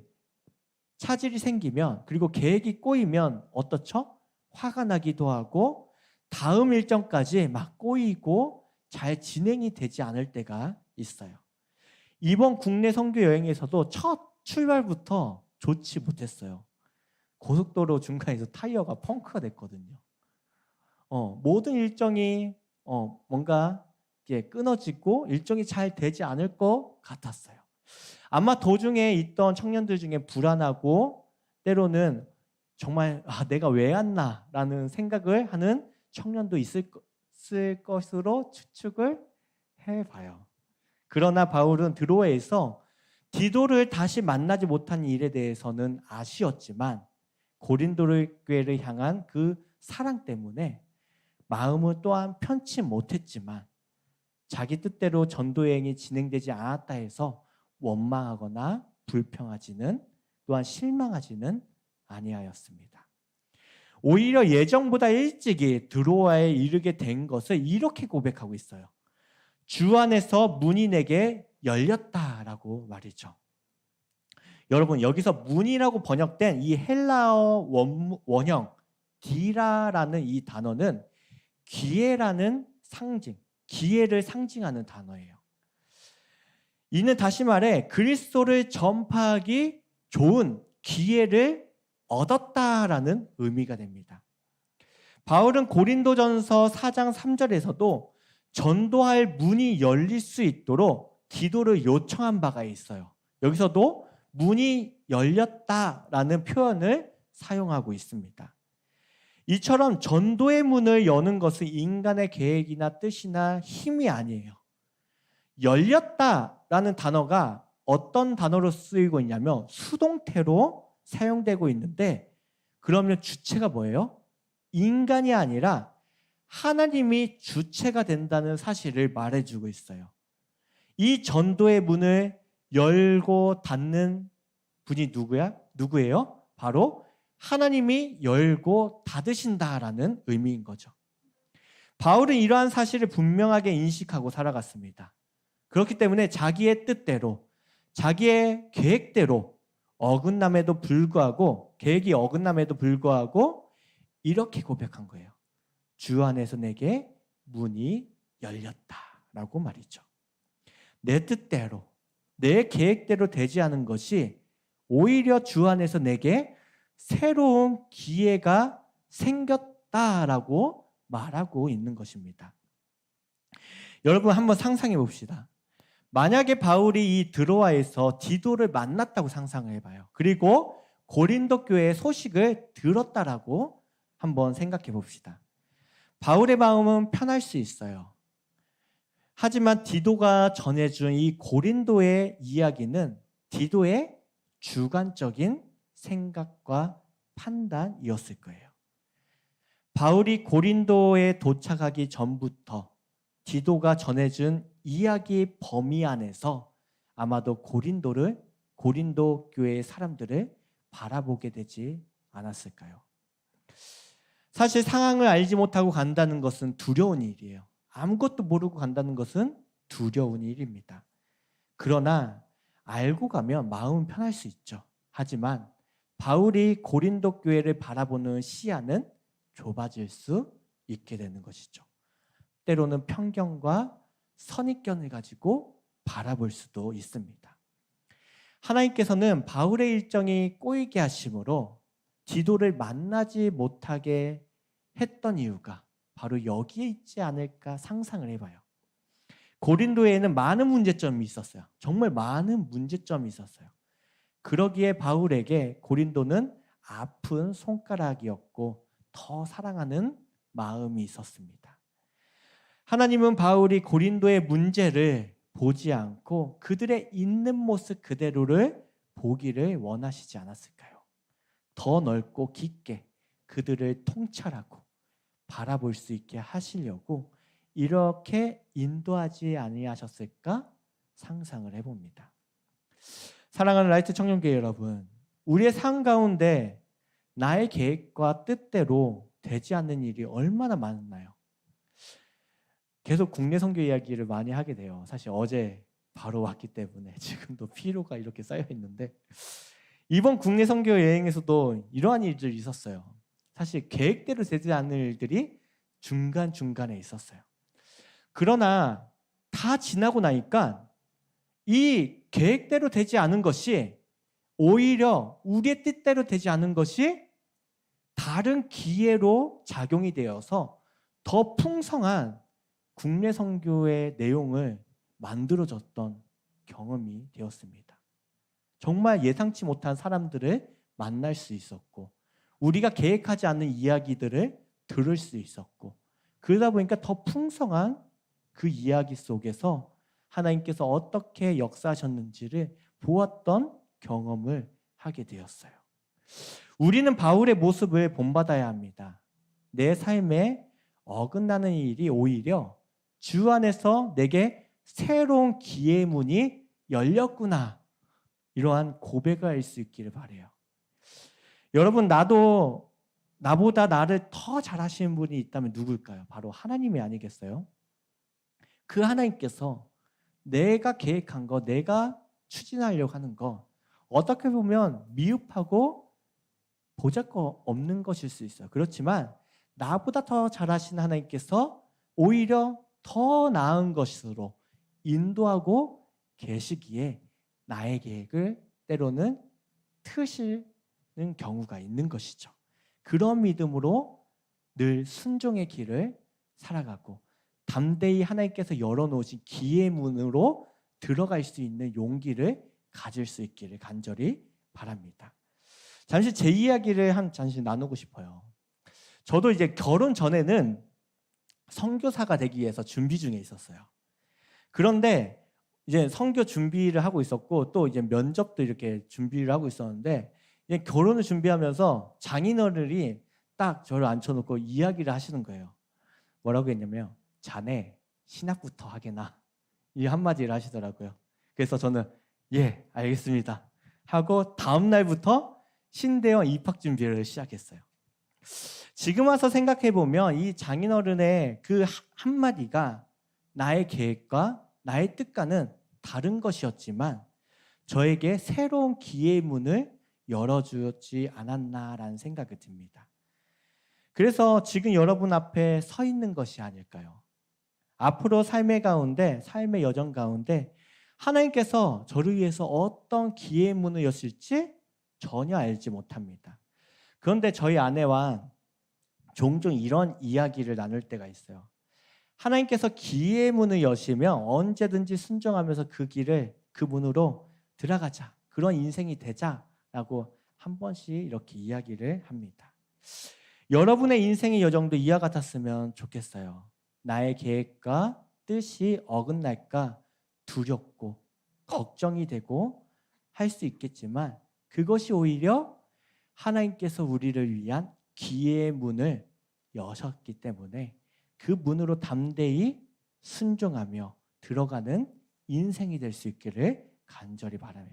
생기면 그리고 계획이 꼬이면 어떻죠? 화가 나기도 하고 다음 일정까지 막 꼬이고 잘 진행이 되지 않을 때가 있어요. 이번 국내 선교 여행에서도 첫 출발부터 좋지 못했어요. 고속도로 중간에서 타이어가 펑크가 됐거든요. 모든 일정이 뭔가 끊어지고 일정이 잘 되지 않을 것 같았어요. 아마 도중에 있던 청년들 중에 불안하고 때로는 정말 내가 왜 왔나라는 생각을 하는 청년도 있을 것으로 추측을 해봐요. 그러나 바울은 드로아에서 디도를 다시 만나지 못한 일에 대해서는 아쉬웠지만 고린도 교회를 향한 그 사랑 때문에 마음을 또한 편치 못했지만 자기 뜻대로 전도여행이 진행되지 않았다 해서 원망하거나 불평하지는 또한 실망하지는 아니하였습니다. 오히려 예정보다 일찍이 드로아에 이르게 된 것을 이렇게 고백하고 있어요. 주 안에서 문이 내게 열렸다라고 말이죠. 여러분 여기서 문이라고 번역된 이 헬라어 원형 디라라는 이 단어는 기회라는 상징, 기회를 상징하는 단어예요. 이는 다시 말해 그리스도를 전파하기 좋은 기회를 얻었다라는 의미가 됩니다. 바울은 고린도전서 4장 3절에서도 전도할 문이 열릴 수 있도록 기도를 요청한 바가 있어요. 여기서도 문이 열렸다라는 표현을 사용하고 있습니다. 이처럼 전도의 문을 여는 것은 인간의 계획이나 뜻이나 힘이 아니에요. 열렸다라는 단어가 어떤 단어로 쓰이고 있냐면 수동태로 사용되고 있는데 그러면 주체가 뭐예요? 인간이 아니라 하나님이 주체가 된다는 사실을 말해주고 있어요. 이 전도의 문을 열고 닫는 분이 누구예요? 바로 하나님이 열고 닫으신다라는 의미인 거죠. 바울은 이러한 사실을 분명하게 인식하고 살아갔습니다. 그렇기 때문에 자기의 뜻대로, 자기의 계획대로 계획이 어긋남에도 불구하고 이렇게 고백한 거예요. 주 안에서 내게 문이 열렸다라고 말이죠. 내 뜻대로, 내 계획대로 되지 않은 것이 오히려 주 안에서 내게 새로운 기회가 생겼다라고 말하고 있는 것입니다. 여러분 한번 상상해 봅시다. 만약에 바울이 이 드로아에서 디도를 만났다고 상상을 해봐요. 그리고 고린도 교회의 소식을 들었다라고 한번 생각해 봅시다. 바울의 마음은 편할 수 있어요. 하지만 디도가 전해준 이 고린도의 이야기는 디도의 주관적인 생각과 판단이었을 거예요. 바울이 고린도에 도착하기 전부터 디도가 전해준 이야기 범위 안에서 아마도 고린도 교회의 사람들을 바라보게 되지 않았을까요? 사실 상황을 알지 못하고 간다는 것은 두려운 일이에요. 아무것도 모르고 간다는 것은 두려운 일입니다. 그러나 알고 가면 마음은 편할 수 있죠. 하지만 바울이 고린도 교회를 바라보는 시야는 좁아질 수 있게 되는 것이죠. 때로는 편견과 선입견을 가지고 바라볼 수도 있습니다. 하나님께서는 바울의 일정이 꼬이게 하심으로 디도를 만나지 못하게 했던 이유가 바로 여기에 있지 않을까 상상을 해봐요. 고린도에는 많은 문제점이 있었어요. 정말 많은 문제점이 있었어요. 그러기에 바울에게 고린도는 아픈 손가락이었고 더 사랑하는 마음이 있었습니다. 하나님은 바울이 고린도의 문제를 보지 않고 그들의 있는 모습 그대로를 보기를 원하시지 않았을까요? 더 넓고 깊게 그들을 통찰하고 바라볼 수 있게 하시려고 이렇게 인도하지 아니하셨을까 상상을 해봅니다. 사랑하는 라이트 청년교회 여러분, 우리의 삶 가운데 나의 계획과 뜻대로 되지 않는 일이 얼마나 많나요? 계속 국내 선교 이야기를 많이 하게 돼요. 사실 어제 바로 왔기 때문에 지금도 피로가 이렇게 쌓여 있는데, 이번 국내 선교 여행에서도 이러한 일들이 있었어요. 사실 계획대로 되지 않는 일들이 중간중간에 있었어요. 그러나 다 지나고 나니까 이 계획대로 되지 않은 것이 오히려 우리의 뜻대로 되지 않은 것이 다른 기회로 작용이 되어서 더 풍성한 국내 선교의 내용을 만들어졌던 경험이 되었습니다. 정말 예상치 못한 사람들을 만날 수 있었고, 우리가 계획하지 않는 이야기들을 들을 수 있었고, 그러다 보니까 더 풍성한 그 이야기 속에서 하나님께서 어떻게 역사하셨는지를 보았던 경험을 하게 되었어요. 우리는 바울의 모습을 본받아야 합니다. 내 삶에 어긋나는 일이 오히려 주 안에서 내게 새로운 기회의 문이 열렸구나, 이러한 고백을 할 수 있기를 바라요. 여러분, 나보다 나를 더 잘하시는 분이 있다면 누굴까요? 바로 하나님이 아니겠어요? 그 하나님께서 내가 계획한 거, 내가 추진하려고 하는 거, 어떻게 보면 미흡하고 보잘것없는 것일 수 있어요. 그렇지만 나보다 더 잘하시는 하나님께서 오히려 더 나은 것으로 인도하고 계시기에 나의 계획을 때로는 트시는 경우가 있는 것이죠. 그런 믿음으로 늘 순종의 길을 살아가고 담대히 하나님께서 열어놓으신 기회의 문으로 들어갈 수 있는 용기를 가질 수 있기를 간절히 바랍니다. 잠시 제 이야기를 잠시 나누고 싶어요. 저도 이제 결혼 전에는 선교사가 되기 위해서 준비 중에 있었어요. 그런데 이제 선교 준비를 하고 있었고, 또 이제 면접도 이렇게 준비를 하고 있었는데, 이제 결혼을 준비하면서 장인어른이 딱 저를 앉혀놓고 이야기를 하시는 거예요. 뭐라고 했냐면, 자네 신학부터 하게나, 이 한마디를 하시더라고요. 그래서 저는 예, 알겠습니다 하고 다음 날부터 신대원 입학 준비를 시작했어요. 지금 와서 생각해 보면 이 장인어른의 그 한마디가 나의 계획과 나의 뜻과는 다른 것이었지만 저에게 새로운 기회의 문을 열어주었지 않았나라는 생각이 듭니다. 그래서 지금 여러분 앞에 서 있는 것이 아닐까요? 앞으로 삶의 가운데, 삶의 여정 가운데 하나님께서 저를 위해서 어떤 기회의 문을 여실지 전혀 알지 못합니다. 그런데 저희 아내와 종종 이런 이야기를 나눌 때가 있어요. 하나님께서 기회의 문을 여시면 언제든지 순종하면서 그 문으로 들어가자, 그런 인생이 되자라고 한 번씩 이렇게 이야기를 합니다. 여러분의 인생의 여정도 이와 같았으면 좋겠어요. 나의 계획과 뜻이 어긋날까 두렵고 걱정이 되고 할 수 있겠지만, 그것이 오히려 하나님께서 우리를 위한 기회의 문을 여셨기 때문에 그 문으로 담대히 순종하며 들어가는 인생이 될 수 있기를 간절히 바라요.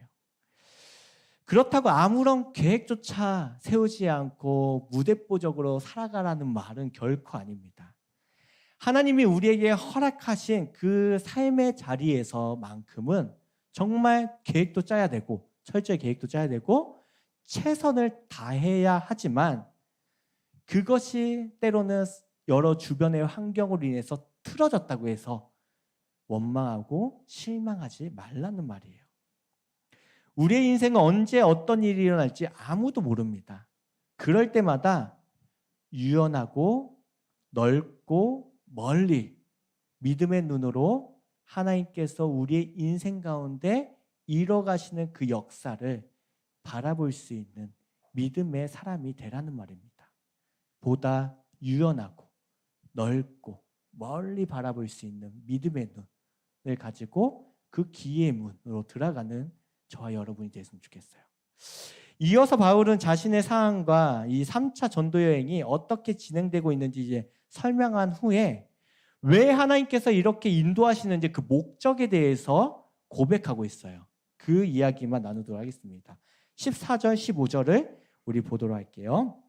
그렇다고 아무런 계획조차 세우지 않고 무대뽀적으로 살아가라는 말은 결코 아닙니다. 하나님이 우리에게 허락하신 그 삶의 자리에서만큼은 정말 계획도 짜야 되고, 철저히 계획도 짜야 되고, 최선을 다해야 하지만 그것이 때로는 여러 주변의 환경으로 인해서 틀어졌다고 해서 원망하고 실망하지 말라는 말이에요. 우리의 인생은 언제 어떤 일이 일어날지 아무도 모릅니다. 그럴 때마다 유연하고 넓고 멀리 믿음의 눈으로 하나님께서 우리의 인생 가운데 이뤄가시는 그 역사를 바라볼 수 있는 믿음의 사람이 되라는 말입니다. 보다 유연하고 넓고 멀리 바라볼 수 있는 믿음의 눈을 가지고 그 기회의 문으로 들어가는 저와 여러분이 됐으면 좋겠어요. 이어서 바울은 자신의 상황과 이 3차 전도 여행이 어떻게 진행되고 있는지 이제 설명한 후에 왜 하나님께서 이렇게 인도하시는지 그 목적에 대해서 고백하고 있어요. 그 이야기만 나누도록 하겠습니다. 14절, 15절을 우리 보도록 할게요.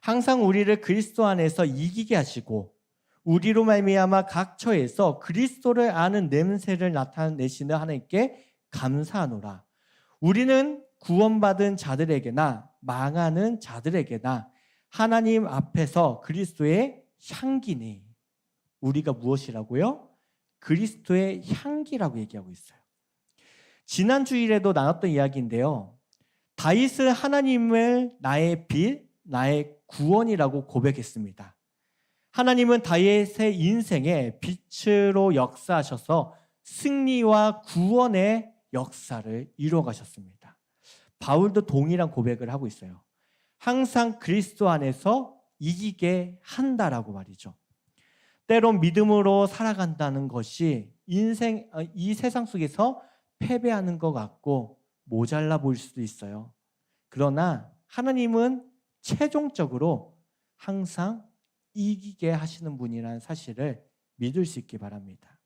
항상 우리를 그리스도 안에서 이기게 하시고 우리로 말미암아 각 처에서 그리스도를 아는 냄새를 나타내시는 하나님께 감사하노라. 우리는 구원받은 자들에게나 망하는 자들에게나 하나님 앞에서 그리스도의 향기니. 우리가 무엇이라고요? 그리스도의 향기라고 얘기하고 있어요. 지난 주일에도 나눴던 이야기인데요. 다윗은 하나님을 나의 빛, 나의 구원이라고 고백했습니다. 하나님은 다윗의 인생에 빛으로 역사하셔서 승리와 구원의 역사를 이루어 가셨습니다. 바울도 동일한 고백을 하고 있어요. 항상 그리스도 안에서 이기게 한다라고 말이죠. 때론 믿음으로 살아간다는 것이 이 세상 속에서 패배하는 것 같고 모자라 보일 수도 있어요. 그러나 하나님은 최종적으로 항상 이기게 하시는 분이라는 사실을 믿을 수 있기 바랍니다.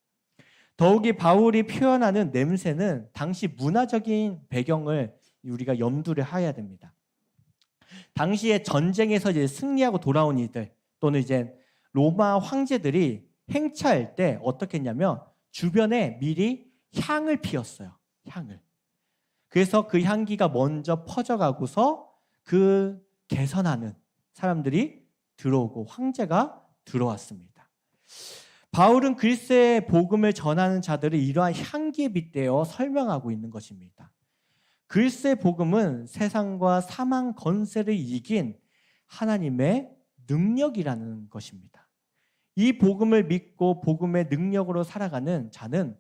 더욱이 바울이 표현하는 냄새는 당시 문화적인 배경을 우리가 염두를 해야 됩니다. 당시에 전쟁에서 이제 승리하고 돌아온 이들 또는 이제 로마 황제들이 행차할 때 어떻게 했냐면 주변에 미리 향을 피웠어요. 향을. 그래서 그 향기가 먼저 퍼져가고서 그 개선하는 사람들이 들어오고 황제가 들어왔습니다. 바울은 그리스도의 복음을 전하는 자들을 이러한 향기에 빗대어 설명하고 있는 것입니다. 그리스도의 복음은 세상과 사망 권세를 이긴 하나님의 능력이라는 것입니다. 이 복음을 믿고 복음의 능력으로 살아가는 자는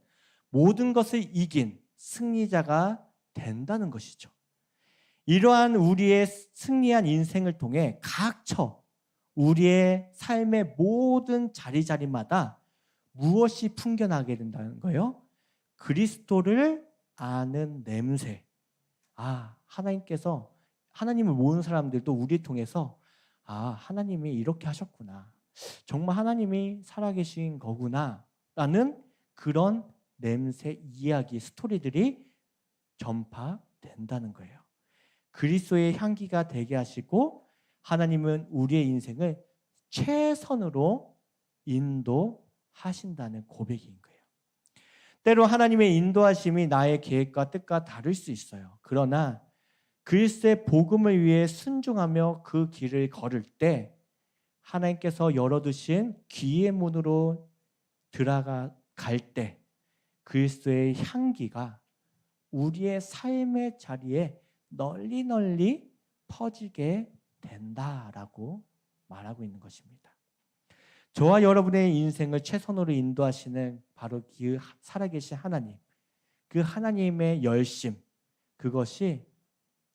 모든 것을 이긴 승리자가 된다는 것이죠. 이러한 우리의 승리한 인생을 통해 각처 우리의 삶의 모든 자리자리마다 무엇이 풍겨나게 된다는 거예요? 그리스도를 아는 냄새. 하나님께서 하나님을 모르는 사람들도 우리 통해서 하나님이 이렇게 하셨구나. 정말 하나님이 살아계신 거구나 라는 그런 냄새, 이야기, 스토리들이 전파된다는 거예요. 그리스도의 향기가 되게 하시고 하나님은 우리의 인생을 최선으로 인도하신다는 고백인 거예요. 때로 하나님의 인도하심이 나의 계획과 뜻과 다를 수 있어요. 그러나 그리스도의 복음을 위해 순종하며 그 길을 걸을 때 하나님께서 열어두신 귀의 문으로 들어갈 때 그리스도의 향기가 우리의 삶의 자리에 널리 널리 퍼지게 된다라고 말하고 있는 것입니다. 저와 여러분의 인생을 최선으로 인도하시는 바로 그 살아계신 하나님, 그 하나님의 열심, 그것이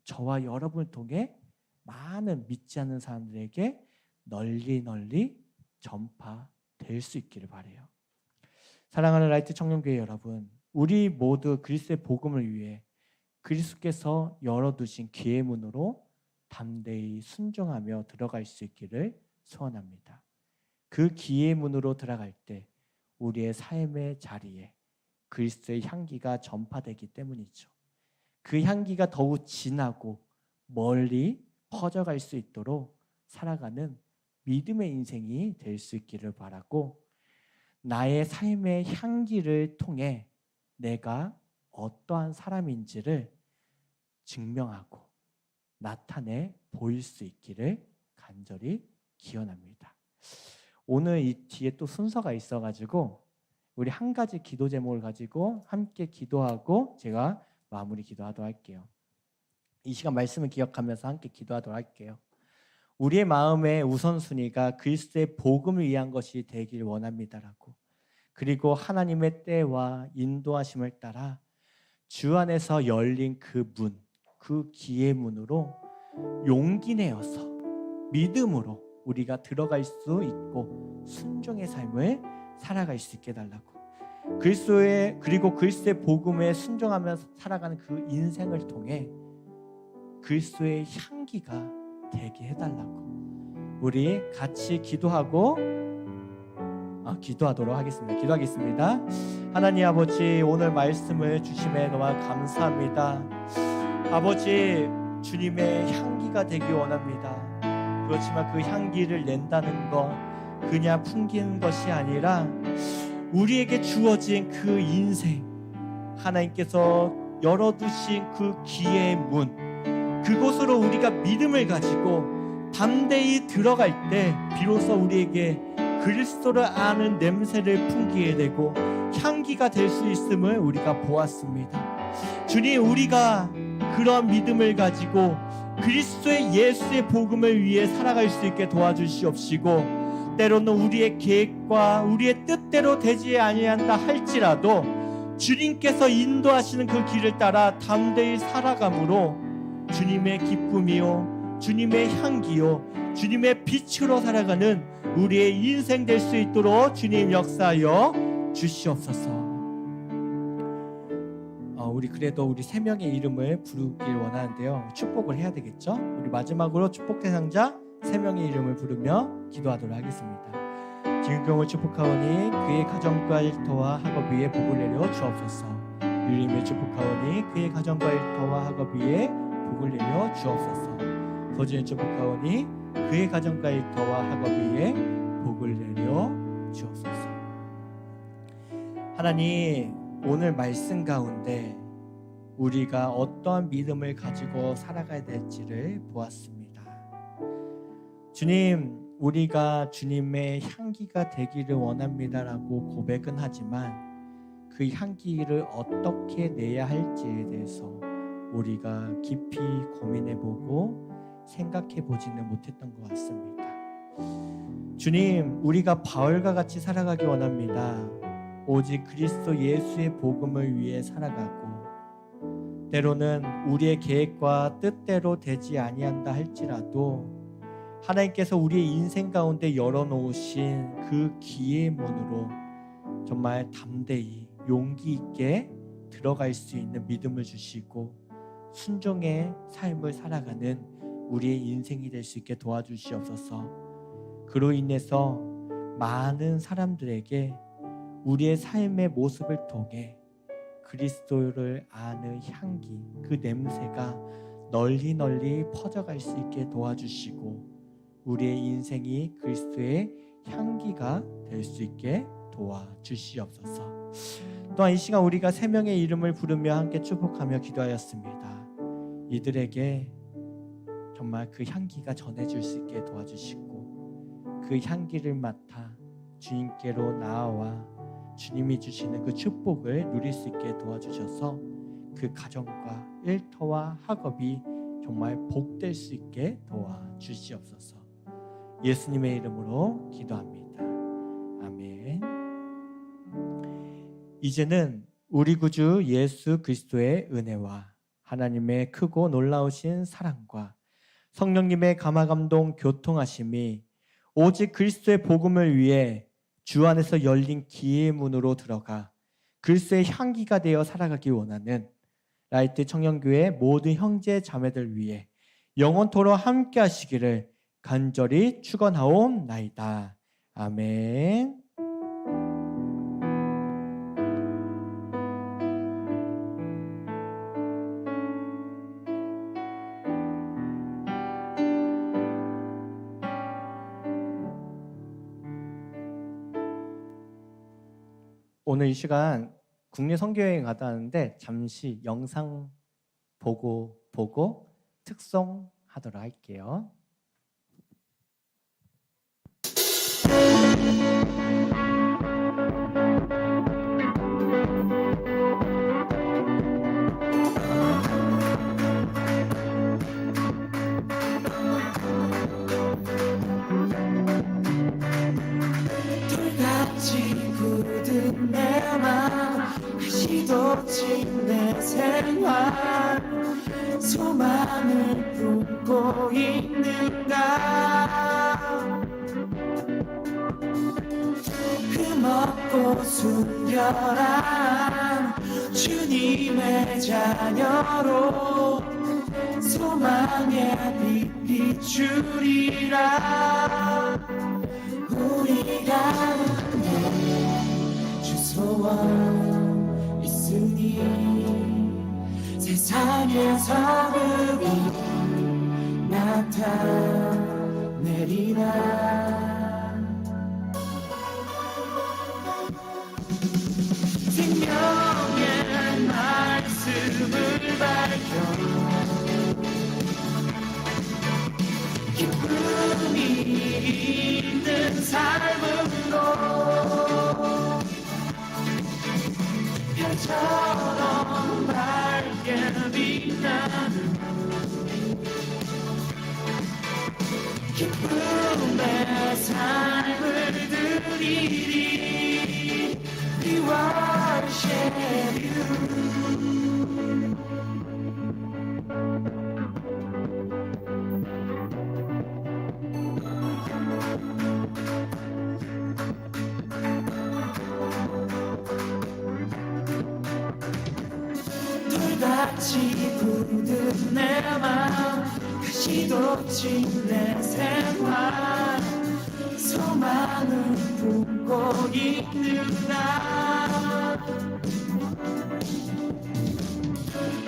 저와 여러분을 통해 많은 믿지 않는 사람들에게 널리 널리 전파될 수 있기를 바라요. 사랑하는 라이트 청년교회 여러분, 우리 모두 그리스도의 복음을 위해 그리스도께서 열어두신 기회 문으로 담대히 순종하며 들어갈 수 있기를 소원합니다. 그 기회 문으로 들어갈 때 우리의 삶의 자리에 그리스도의 향기가 전파되기 때문이죠. 그 향기가 더욱 진하고 멀리 퍼져갈 수 있도록 살아가는 믿음의 인생이 될 수 있기를 바라고, 나의 삶의 향기를 통해 내가 어떠한 사람인지를 증명하고 나타내 보일 수 있기를 간절히 기원합니다. 오늘 이 뒤에 또 순서가 있어가지고 우리 한 가지 기도 제목을 가지고 함께 기도하고 제가 마무리 기도하도록 할게요. 이 시간 말씀을 기억하면서 함께 기도하도록 할게요. 우리의 마음의 우선순위가 그리스도의 복음을 위한 것이 되길 원합니다라고, 그리고 하나님의 때와 인도하심을 따라 주 안에서 열린 그 문, 그 기의 문으로 용기 내어서 믿음으로 우리가 들어갈 수 있고 순종의 삶을 살아갈 수 있게 달라고, 그리고 그리스도의 복음에 순종하며 살아가는 그 인생을 통해 그리스도의 향기가 되게 해달라고 우리 같이 기도하도록 하겠습니다. 기도하겠습니다. 하나님 아버지, 오늘 말씀을 주심에 너무 감사합니다. 아버지, 주님의 향기가 되기 원합니다. 그렇지만 그 향기를 낸다는 것, 그냥 풍기는 것이 아니라 우리에게 주어진 그 인생, 하나님께서 열어두신 그 기회의 문, 그곳으로 우리가 믿음을 가지고 담대히 들어갈 때 비로소 우리에게 그리스도를 아는 냄새를 풍기게 되고 향기가 될 수 있음을 우리가 보았습니다. 주님, 우리가 그런 믿음을 가지고 그리스도의 예수의 복음을 위해 살아갈 수 있게 도와주시옵시고, 때로는 우리의 계획과 우리의 뜻대로 되지 아니한다 할지라도 주님께서 인도하시는 그 길을 따라 담대히 살아감으로 주님의 기쁨이요, 주님의 향기요, 주님의 빛으로 살아가는 우리의 인생 될 수 있도록 주님 역사하여 주시옵소서. 우리 그래도 우리 세 명의 이름을 부르길 원하는데요, 축복을 해야 되겠죠? 우리 마지막으로 축복 대상자 세 명의 이름을 부르며 기도하도록 하겠습니다. 지금경을 축복하오니 그의 가정과 일터와 학업 위에 복을 내려 주옵소서. 유림을 축복하오니 그의 가정과 일터와 학업 위에 복을 내려 주옵소서. 서진을 축복하오니 그의 가정과 일터와 학업 위에 복을 내려 주옵소서. 하나님, 오늘 말씀 가운데 우리가 어떠한 믿음을 가지고 살아가야 될지를 보았습니다. 주님, 우리가 주님의 향기가 되기를 원합니다라고 고백은 하지만 그 향기를 어떻게 내야 할지에 대해서 우리가 깊이 고민해보고 생각해보지는 못했던 것 같습니다. 주님, 우리가 바울과 같이 살아가기 원합니다. 오직 그리스도 예수의 복음을 위해 살아가고, 때로는 우리의 계획과 뜻대로 되지 아니한다 할지라도 하나님께서 우리의 인생 가운데 열어놓으신 그 기회의 문으로 정말 담대히 용기 있게 들어갈 수 있는 믿음을 주시고 순종의 삶을 살아가는 우리의 인생이 될 수 있게 도와주시옵소서. 그로 인해서 많은 사람들에게 우리의 삶의 모습을 통해 그리스도를 아는 향기, 그 냄새가 널리 퍼져갈 수 있게 도와주시고 우리의 인생이 그리스도의 향기가 될 수 있게 도와주시옵소서. 또한 이 시간 우리가 세 명의 이름을 부르며 함께 축복하며 기도하였습니다. 이들에게 정말 그 향기가 전해질 수 있게 도와주시고 그 향기를 맡아 주님께로 나아와 주님이 주시는 그 축복을 누릴 수 있게 도와주셔서 그 가정과 일터와 학업이 정말 복될 수 있게 도와주시옵소서. 예수님의 이름으로 기도합니다. 아멘. 이제는 우리 구주 예수 그리스도의 은혜와 하나님의 크고 놀라우신 사랑과 성령님의 감화감동 교통하심이 오직 그리스도의 복음을 위해 주 안에서 열린 기회의 문으로 들어가 그리스도의 향기가 되어 살아가기 원하는 라이트 청년교회 모든 형제 자매들 위해 영원토록 함께 하시기를 간절히 축원하옵나이다. 아멘. 오늘 이 시간 국내 선교여행 가다 하는데 잠시 영상 보고 특송하도록 할게요. 돌같이 굳은 내 맘, 시도친 내 생활, 소망을 품고 있는가. 흠없고 순결한 주님의 자녀로 소망의 빛 비추리라. 우리 가운데 주 소원 있으니 세상에서 그리 나타내리라. 생명의 말씀을 밝혀 기쁨이 있는 삶으로 별처럼 밝게 빛나는 기쁨의 삶을 드리리. We worship you. 돌같이 굳은 내 맘, 가시도 친 내 생활, 소망은 품고 있느라.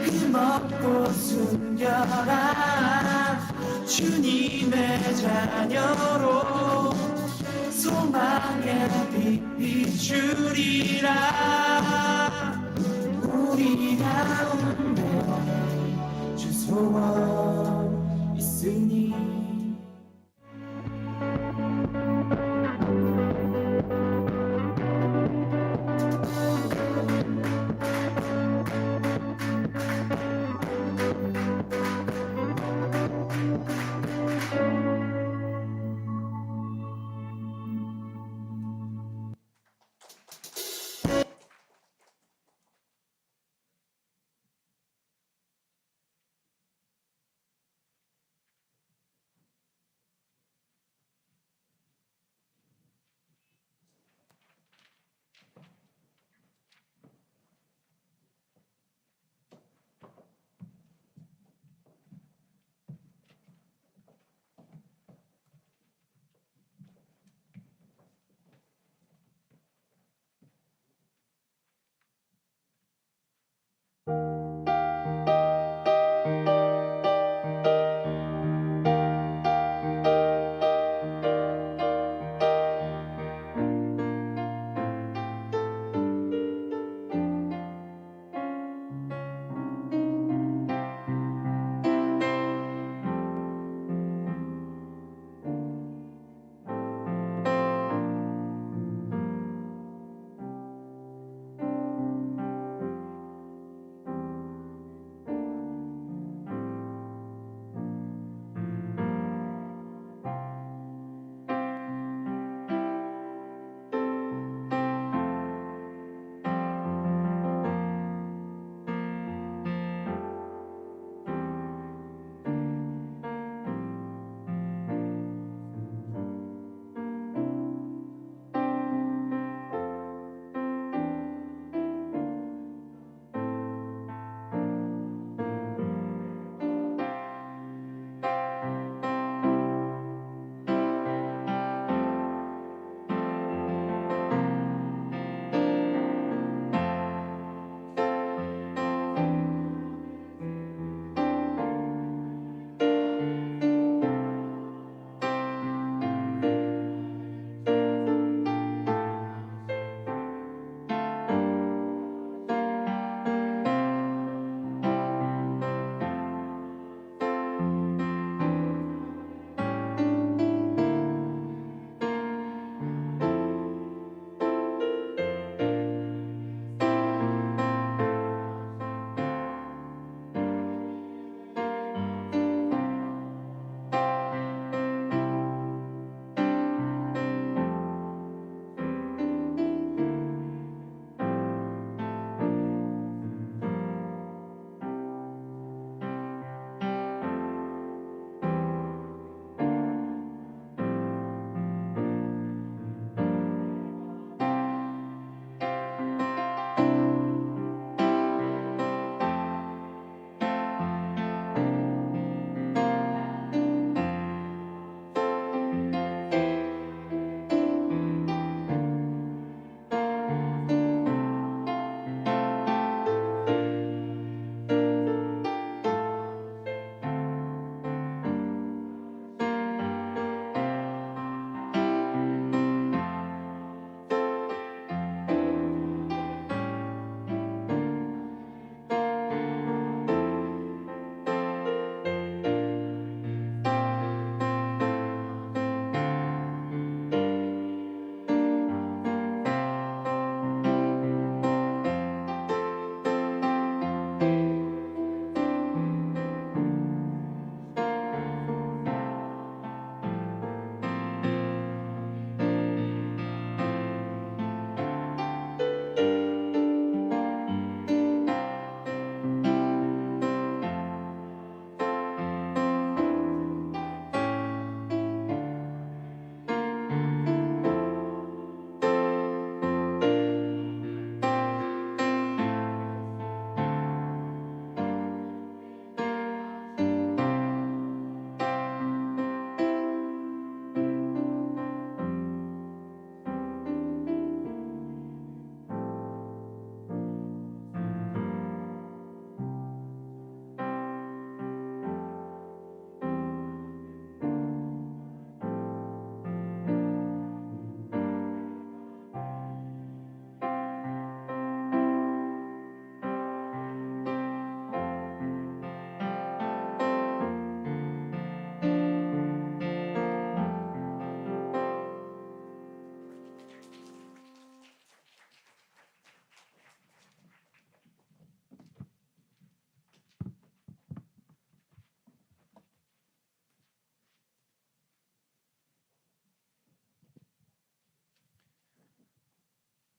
흠없고 순결한 주님의 자녀로 소망의 빛 비추리라. 우리 가운데 주 소원 있으니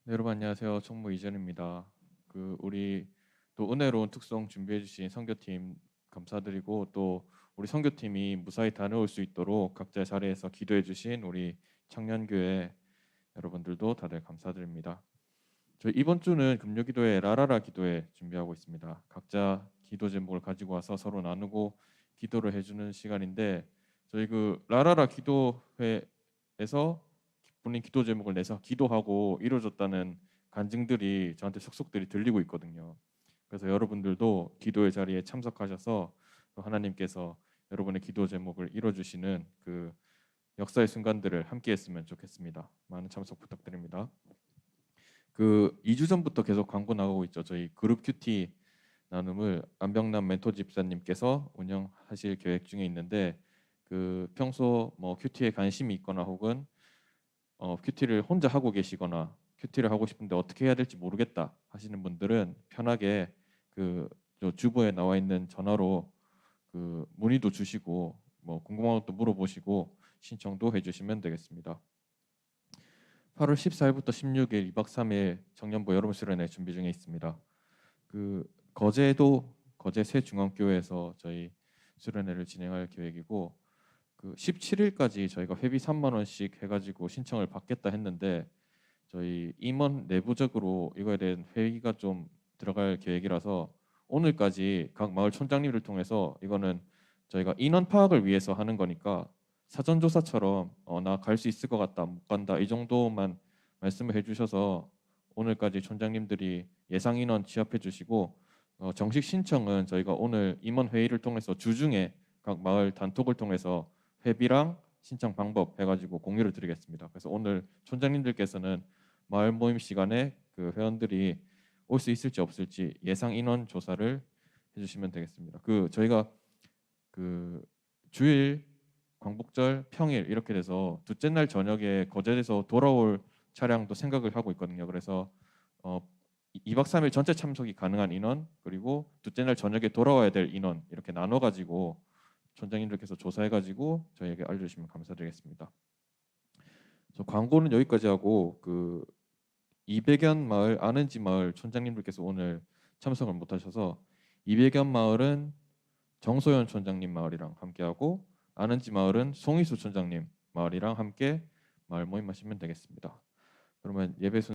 네, 여러분 안녕하세요. 총무 이전입니다. 우리 또 은혜로운 특송 준비해 주신 선교팀 감사드리고, 또 우리 선교팀이 무사히 다녀올 수 있도록 각자의 자리에서 기도해 주신 우리 청년교회 여러분들도 다들 감사드립니다. 저희 이번 주는 금요기도회 라라라 기도회 준비하고 있습니다. 각자 기도 제목을 가지고 와서 서로 나누고 기도를 해주는 시간인데, 저희 라라라 기도회에서 본인 기도 제목을 내서 기도하고 이루어졌다는 간증들이 저한테 속속들이 들리고 있거든요. 그래서 여러분들도 기도의 자리에 참석하셔서 또 하나님께서 여러분의 기도 제목을 이루어주시는 그 역사의 순간들을 함께했으면 좋겠습니다. 많은 참석 부탁드립니다. 2주 전부터 계속 광고 나가고 있죠. 저희 그룹 큐티 나눔을 안병남 멘토 집사님께서 운영하실 계획 중에 있는데, 평소 뭐 큐티에 관심이 있거나 혹은 큐티를 혼자 하고 계시거나 큐티를 하고 싶은데 어떻게 해야 될지 모르겠다 하시는 분들은 편하게 저 주보에 나와 있는 전화로 문의도 주시고 뭐 궁금한 것도 물어보시고 신청도 해주시면 되겠습니다. 8월 14일부터 16일 2박 3일 청년부 여러분 수련회 준비 중에 있습니다. 거제 새중앙교회에서 저희 수련회를 진행할 계획이고, 17일까지 저희가 회비 3만 원씩 해가지고 신청을 받겠다 했는데, 저희 임원 내부적으로 이거에 대한 회의가 좀 들어갈 계획이라서 오늘까지 각 마을 촌장님을 통해서, 이거는 저희가 인원 파악을 위해서 하는 거니까 사전조사처럼 나 갈 수 있을 것 같다, 못 간다 이 정도만 말씀을 해주셔서 오늘까지 촌장님들이 예상 인원 취합해 주시고, 정식 신청은 저희가 오늘 임원 회의를 통해서 주중에 각 마을 단톡을 통해서 회비랑 신청 방법 해가지고 공유를 드리겠습니다. 그래서 오늘 촌장님들께서는 마을 모임 시간에 회원들이 올 수 있을지 없을지 예상 인원 조사를 해주시면 되겠습니다. 저희가 주일, 광복절, 평일 이렇게 돼서 둘째 날 저녁에 거제에서 돌아올 차량도 생각을 하고 있거든요. 그래서 2박 3일 전체 참석이 가능한 인원, 그리고 둘째 날 저녁에 돌아와야 될 인원 이렇게 나눠가지고 촌장님들께서 조사해가지고 저희에게 알려주시면 감사드리겠습니다. 광고는 여기까지 하고 200연 마을, 아는지 마을 촌장님들께서 오늘 참석을 못하셔서 200연 마을은 정소연 촌장님 마을이랑 함께하고, 아는지 마을은 송희수 촌장님 마을이랑 함께 마을 모임하시면 되겠습니다. 그러면 예배 순